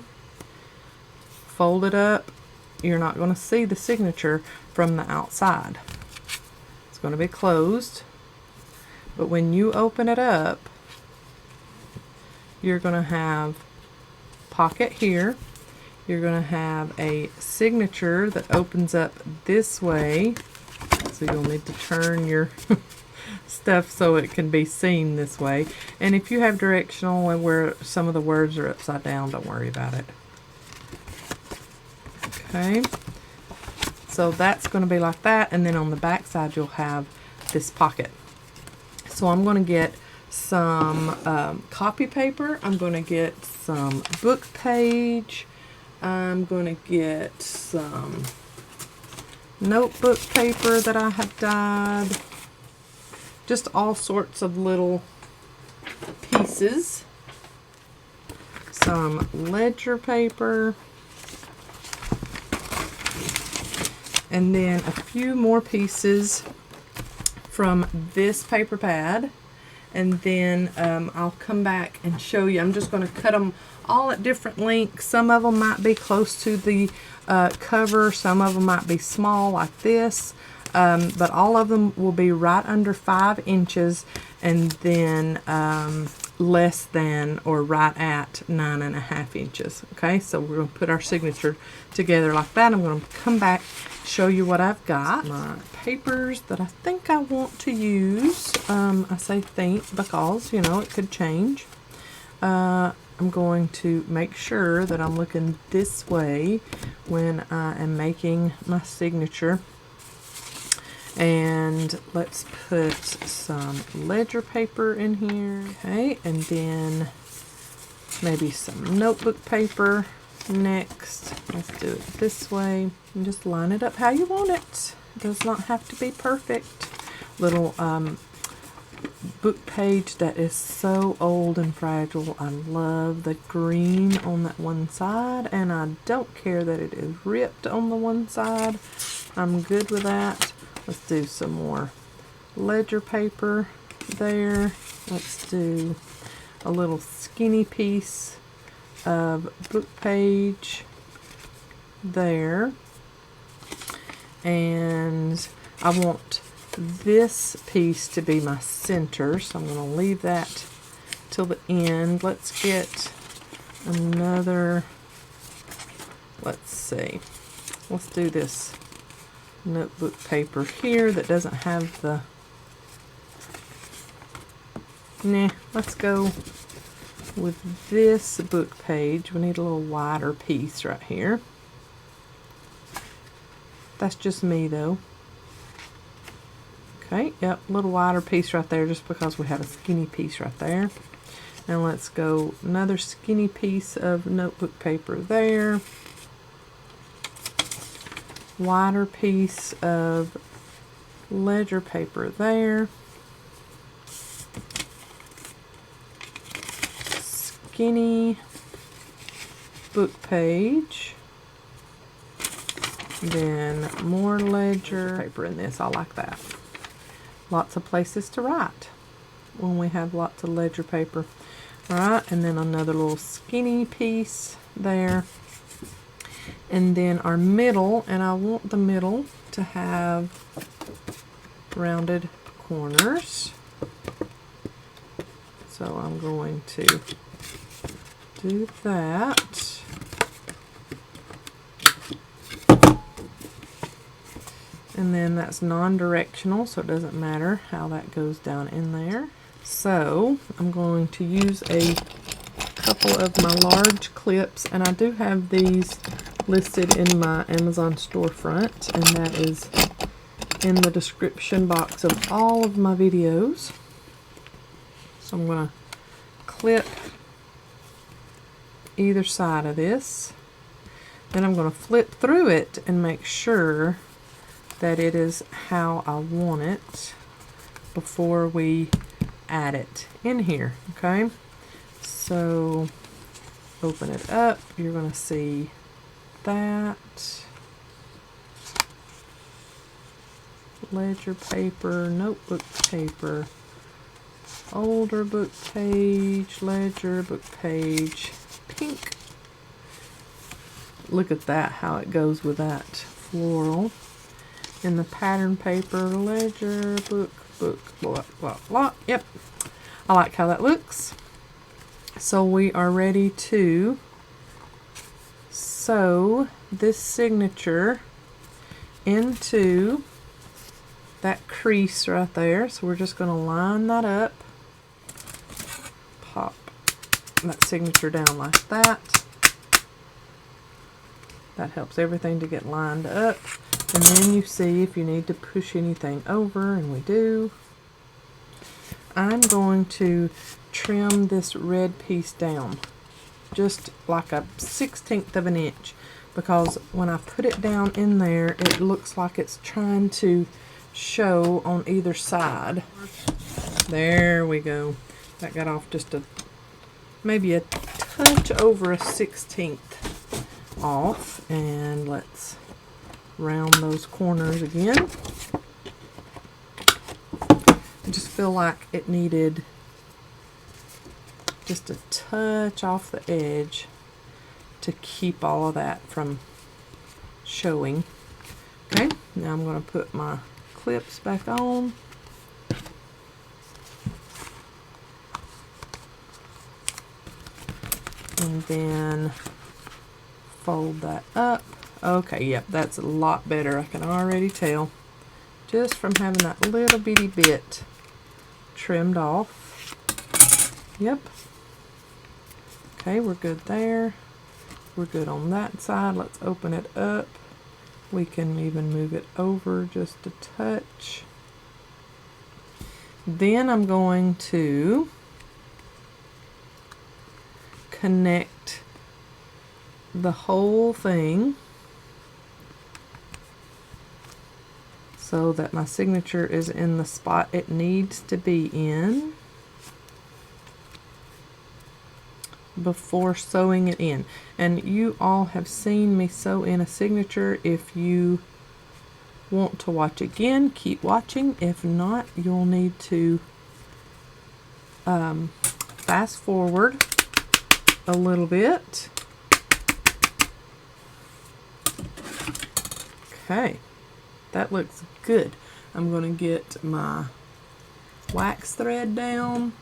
fold it up. You're not going to see the signature from the outside. It's going to be closed. But when you open it up, you're going to have pocket here. You're going to have a signature that opens up this way. So you'll need to turn your stuff so it can be seen this way. And if you have directional and where some of the words are upside down, don't worry about it. Okay, so that's going to be like that, and then on the back side you'll have this pocket. So I'm going to get some copy paper. I'm going to get some book page. I'm going to get some notebook paper that I have dyed. Just all sorts of little pieces. Some ledger paper. And then a few more pieces from this paper pad. And then I'll come back and show you. I'm just going to cut them all at different lengths. Some of them might be close to the cover. Some of them might be small like this. But all of them will be right under 5 inches, and then less than or right at 9.5 inches. Okay, so we're going to put our signature together like that. I'm going to come back, show you what I've got. My papers that I think I want to use. I say think because, you know, it could change. I'm going to make sure that I'm looking this way when I am making my signature. And let's put some ledger paper in here. Okay, and then maybe some notebook paper next. Let's do it this way and just line it up how you want it. It does not have to be perfect. Little book page that is so old and fragile. I love the green on that one side, and I don't care that it is ripped on the one side. I'm good with that. Let's do some more ledger paper there. Let's do a little skinny piece of book page there. And I want this piece to be my center, so I'm going to leave that till the end. Let's get another, let's see, let's do this notebook paper here that doesn't have the, let's go with this book page. We need a little wider piece right here. That's just me though. Okay, yep, a little wider piece right there just because we have a skinny piece right there. Now let's go another skinny piece of notebook paper there. Wider piece of ledger paper there. Skinny book page. Then more ledger paper in this. I like that. Lots of places to write when we have lots of ledger paper. Alright, and then another little skinny piece there. And then our middle, and I want the middle to have rounded corners. So I'm going to do that. And then that's non-directional, so it doesn't matter how that goes down in there. So I'm going to use a couple of my large clips, and I do have these listed in my Amazon storefront, and that is in the description box of all of my videos. So I'm going to clip either side of this. Then I'm going to flip through it and make sure that it is how I want it before we add it in here. Okay, so open it up, you're going to see that ledger paper, notebook paper, older book page, ledger book page, pink. Look at that, how it goes with that floral. In the pattern paper, ledger book, blah, blah, blah. Yep, I like how that looks. So we are ready to sew this signature into that crease right there. So we're just going to line that up, pop that signature down like that. That helps everything to get lined up. And then you see if you need to push anything over, and we do. I'm going to trim this red piece down just like a 1/16 of an inch, because when I put it down in there, it looks like it's trying to show on either side. There we go. That got off just maybe a touch over a 1/16 off, and let's round those corners again. I just feel like it needed just a touch off the edge to keep all of that from showing. Okay, now I'm going to put my clips back on. And then fold that up. Okay, yep, that's a lot better. I can already tell just from having that little bitty bit trimmed off. Yep. Okay, we're good there. We're good on that side. Let's open it up. We can even move it over just a touch. Then I'm going to connect the whole thing so that my signature is in the spot it needs to be in before sewing it in. And you all have seen me sew in a signature. If you want to watch again, keep watching. If not, you'll need to fast forward a little bit. Okay, that looks good. I'm going to get my wax thread down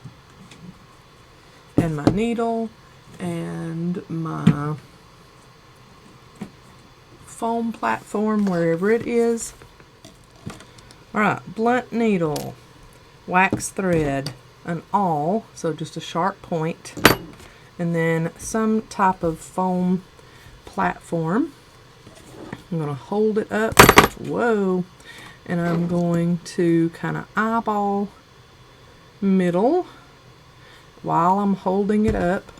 and my needle and my foam platform, wherever it is. Alright, blunt needle, wax thread, an awl, so just a sharp point, and then some type of foam platform. I'm going to hold it up, whoa, and I'm going to kind of eyeball middle while I'm holding it up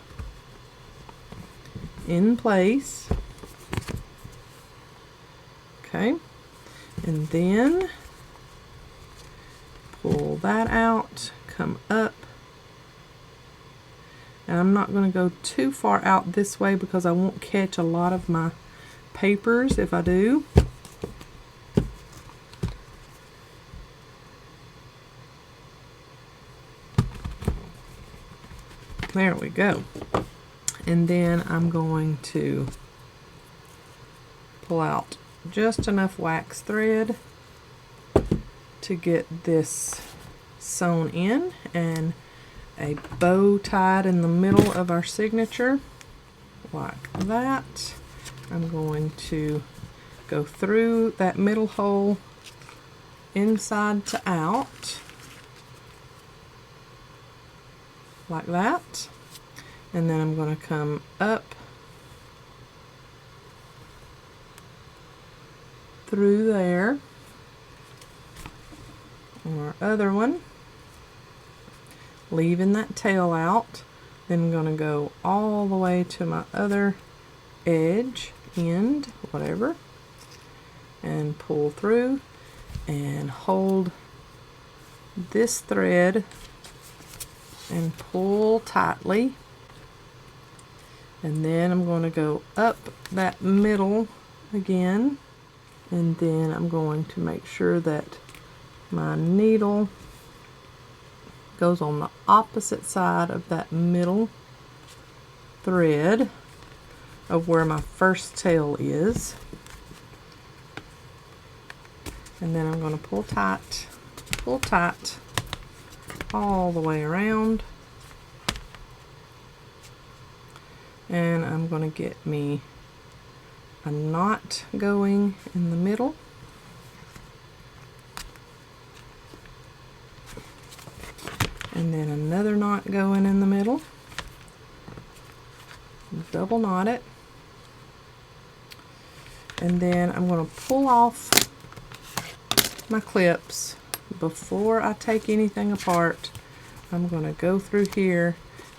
in place. Okay, and then pull that out, come up, and I'm not going to go too far out this way because I won't catch a lot of my papers if I do. There we go. And then I'm going to pull out just enough wax thread to get this sewn in and a bow tied in the middle of our signature like that. I'm going to go through that middle hole inside to out like that, and then I'm going to come up through there on our other one, leaving that tail out. Then I'm going to go all the way to my other edge, end, whatever, and pull through and hold this thread and pull tightly. And then I'm going to go up that middle again, and then I'm going to make sure that my needle goes on the opposite side of that middle thread of where my first tail is. And then I'm going to pull tight all the way around, and I'm going to get me a knot going in the middle, and then another knot going in the middle, double knot it, and then I'm going to pull off my clips before I take anything apart. I'm going to go through here,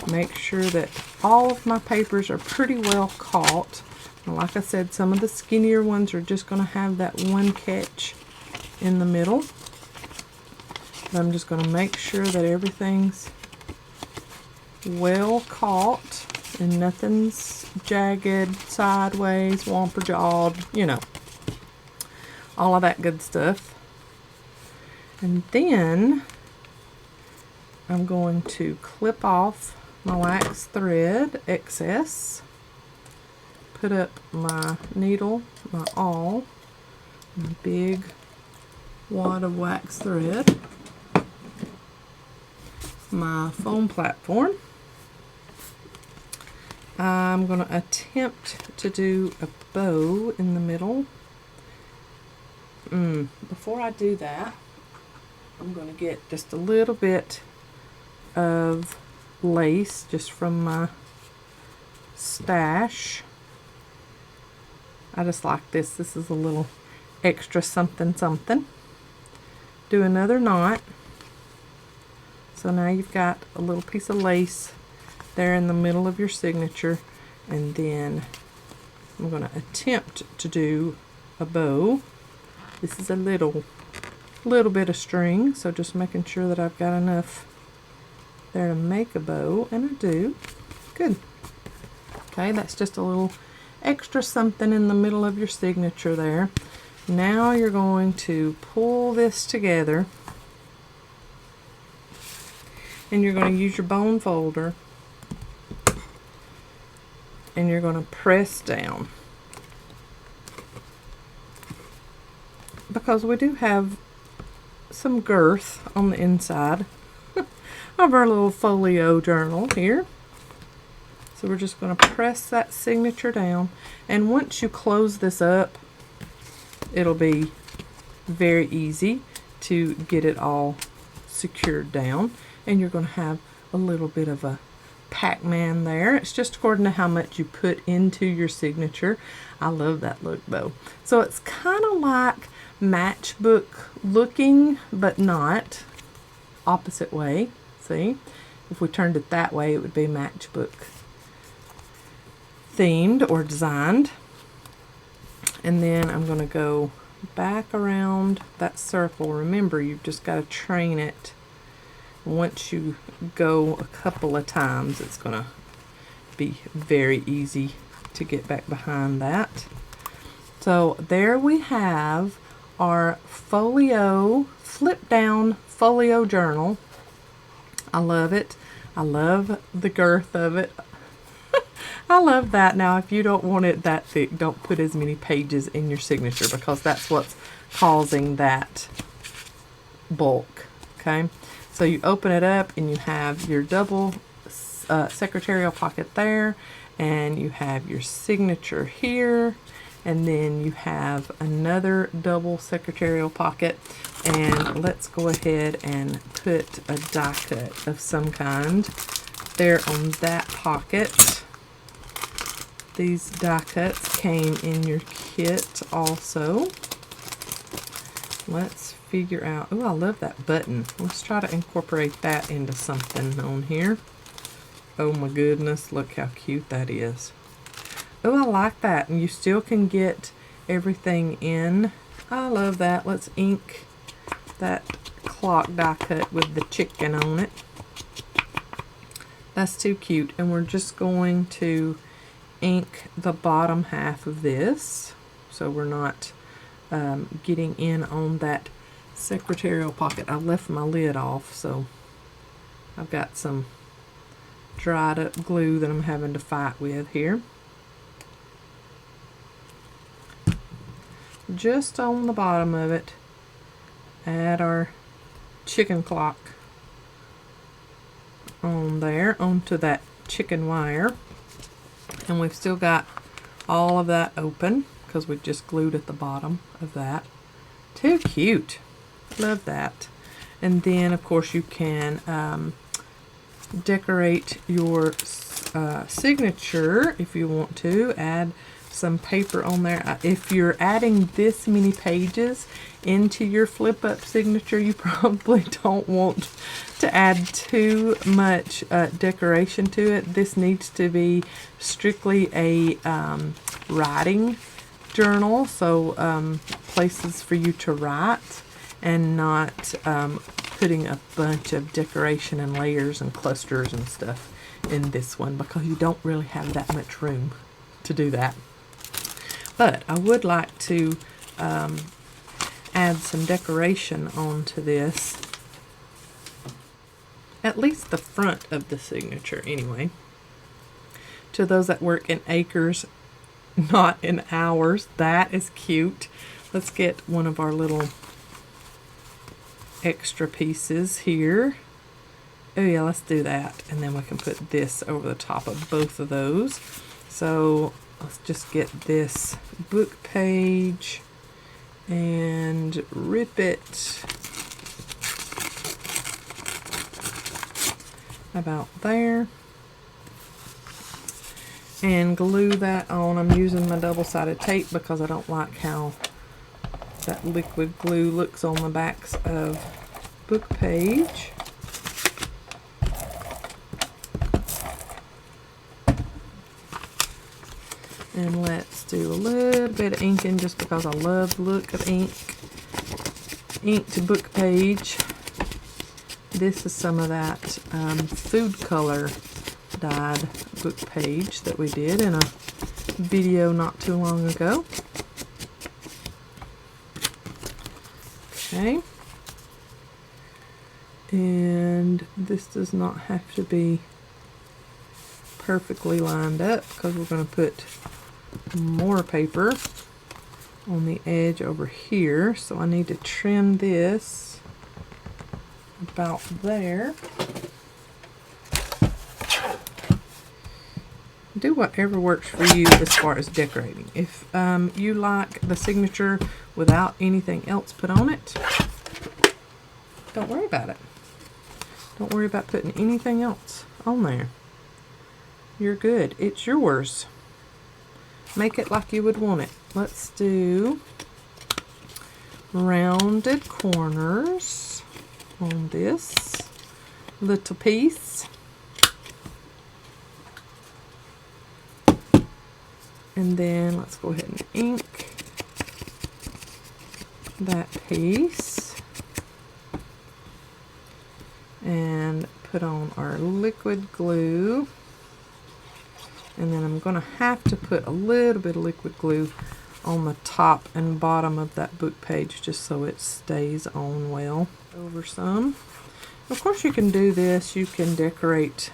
make sure that all of my papers are pretty well caught. And like I said, some of the skinnier ones are just going to have that one catch in the middle. But I'm just going to make sure that everything's well caught and nothing's jagged, sideways, wamper-jawed, you know, all of that good stuff. And then I'm going to clip off my wax thread excess, put up my needle, my awl, my big wad of wax thread, my foam platform. I'm going to attempt to do a bow in the middle. Before I do that, I'm going to get just a little bit of lace just from my stash. I just like this. This is a little extra something something. Do another knot. So now you've got a little piece of lace there in the middle of your signature, and then I'm going to attempt to do a bow. This is a little bit of string, so just making sure that I've got enough there to make a bow, and I do. Good. Okay, that's just a little extra something in the middle of your signature there. Now you're going to pull this together, and you're going to use your bone folder, and you're going to press down, because we do have some girth on the inside of our little folio journal here. So we're just going to press that signature down, and once you close this up, it'll be very easy to get it all secured down, and you're going to have a little bit of a Pac-Man there. It's just according to how much you put into your signature. I love that look though. So it's kind of like matchbook looking, but not. Opposite way. See? If we turned it that way, it would be matchbook themed or designed. And then I'm going to go back around that circle. Remember, you've just got to train it. Once you go a couple of times, it's going to be very easy to get back behind that. So there we have our folio, flip down folio journal. I love it. I love the girth of it. I love that. Now, if you don't want it that thick, don't put as many pages in your signature, because that's what's causing that bulk. Okay. So you open it up, and you have your double secretarial pocket there, and you have your signature here, and then you have another double secretarial pocket. And let's go ahead and put a die cut of some kind there on that pocket. These die cuts came in your kit also. Let's figure out, oh, I love that button. Let's try to incorporate that into something on here. Oh my goodness, look how cute that is. Oh, I like that. And you still can get everything in. I love that. Let's ink that clock die cut with the chicken on it. That's too cute. And we're just going to ink the bottom half of this, so we're not getting in on that secretarial pocket. I left my lid off, so I've got some dried up glue that I'm having to fight with here. Just on the bottom of it, add our chicken clock on there, onto that chicken wire. And we've still got all of that open because we just glued at the bottom of that. Too cute. Love that. And then, of course, you can decorate your signature if you want to. Add some paper on there. If you're adding this many pages, into your flip up signature, you probably don't want to add too much decoration to it. This needs to be strictly a writing journal, so places for you to write, and not putting a bunch of decoration and layers and clusters and stuff in this one, because you don't really have that much room to do that. But I would like to add some decoration onto this, at least the front of the signature anyway. To those that work in acres, not in hours, that is cute. Let's get one of our little extra pieces here. Oh yeah, let's do that, and then we can put this over the top of both of those. So let's just get this book page and rip it about there and glue that on. I'm using my double-sided tape because I don't like how that liquid glue looks on the backs of book page. And let's do a little bit of inking, just because I love the look of ink. Inked book page. This is some of that food color dyed book page that we did in a video not too long ago. Okay. And this does not have to be perfectly lined up, because we're going to put more paper on the edge over here, so I need to trim this about there. Do whatever works for you as far as decorating. If you like the signature without anything else put on it, don't worry about it. Don't worry about putting anything else on there. You're good. It's yours. Make it like you would want it. Let's do rounded corners on this little piece. And then let's go ahead and ink that piece and put on our liquid glue. And then I'm going to have to put a little bit of liquid glue on the top and bottom of that book page, just so it stays on well over some. Of course, you can do this. You can decorate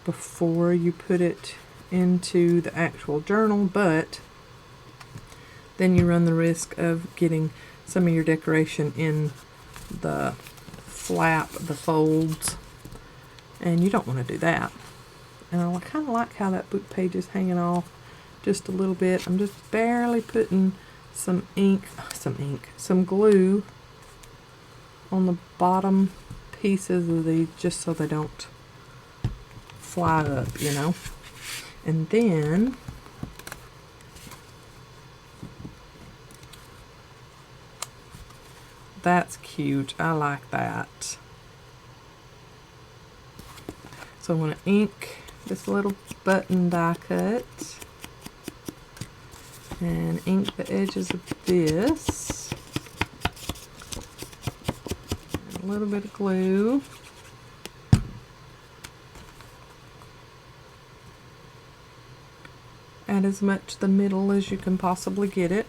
before you put it into the actual journal, but then you run the risk of getting some of your decoration in the flap, the folds, and you don't want to do that. And I kind of like how that book page is hanging off just a little bit. I'm just barely putting some glue on the bottom pieces of these, just so they don't fly up, you know. And then that's cute. I like that. So I'm going to ink this little button die cut and ink the edges of this. And a little bit of glue. Add as much the middle as you can possibly get it.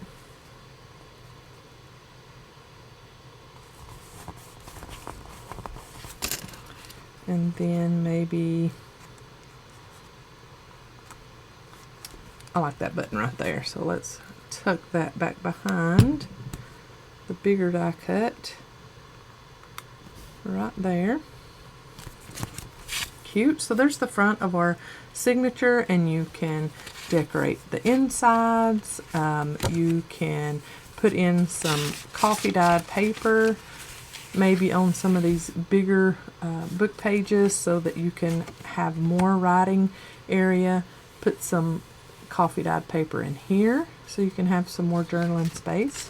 And then maybe, I like that button right there, so let's tuck that back behind the bigger die cut right there. Cute. So there's the front of our signature, and you can decorate the insides. You can put in some coffee dyed paper, maybe on some of these bigger book pages, so that you can have more writing area. Put some coffee dyed paper in here so you can have some more journaling space.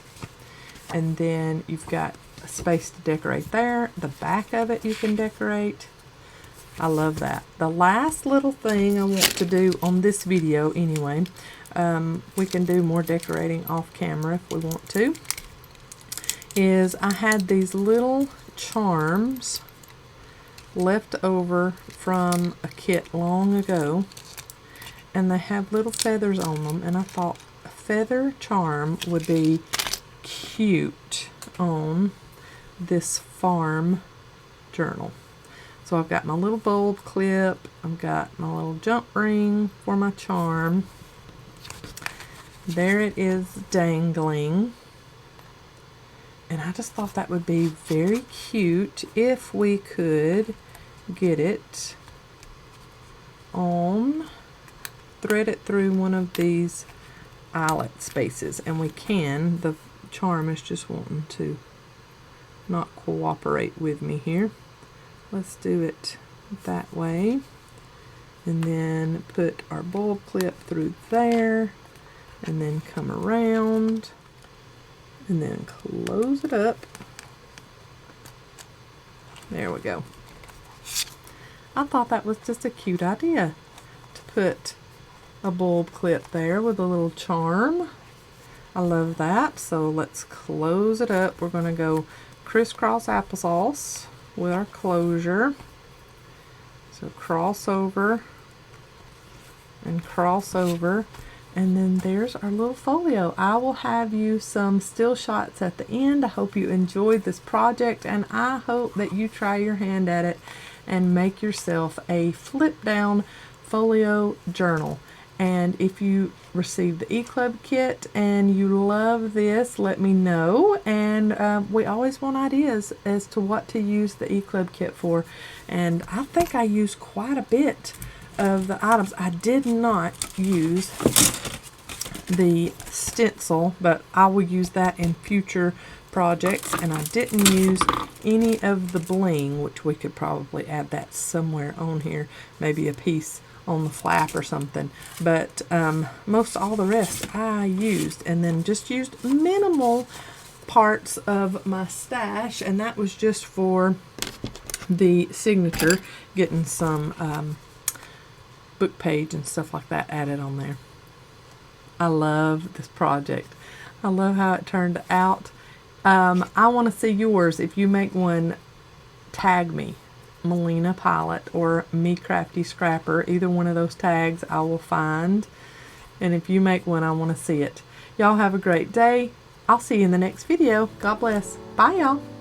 And then you've got a space to decorate there. The back of it you can decorate. I love that. The last little thing I want to do on this video anyway, we can do more decorating off camera if we want to, is I had these little charms left over from a kit long ago, and they have little feathers on them, and I thought a feather charm would be cute on this farm journal. So I've got my little bulb clip, I've got my little jump ring for my charm. There it is dangling. And I just thought that would be very cute if we could get it on, thread it through one of these eyelet spaces. And we can, the charm is just wanting to not cooperate with me here. Let's do it that way. And then put our bulb clip through there, and then come around. And then close it up. There we go. I thought that was just a cute idea to put a bulb clip there with a little charm. I love that. So let's close it up. We're going to go crisscross applesauce with our closure. So cross over and cross over. And then there's our little folio. I will have you some still shots at the end. I hope you enjoyed this project, and I hope that you try your hand at it and make yourself a flip down folio journal. And if you received the eClub kit and you love this, let me know. And we always want ideas as to what to use the eClub kit for. And I think I used quite a bit of the items. I did not use the stencil, but I will use that in future projects. And I didn't use any of the bling, which we could probably add that somewhere on here, maybe a piece on the flap or something. But most all the rest I used, and then just used minimal parts of my stash, and that was just for the signature, getting some book page and stuff like that added on there. I love this project. I love how it turned out. I want to see yours. If you make one, tag me, Melina Pylant or Me Crafty Scrapper. Either one of those tags I will find. And if you make one, I want to see it. Y'all have a great day. I'll see you in the next video. God bless. Bye, y'all.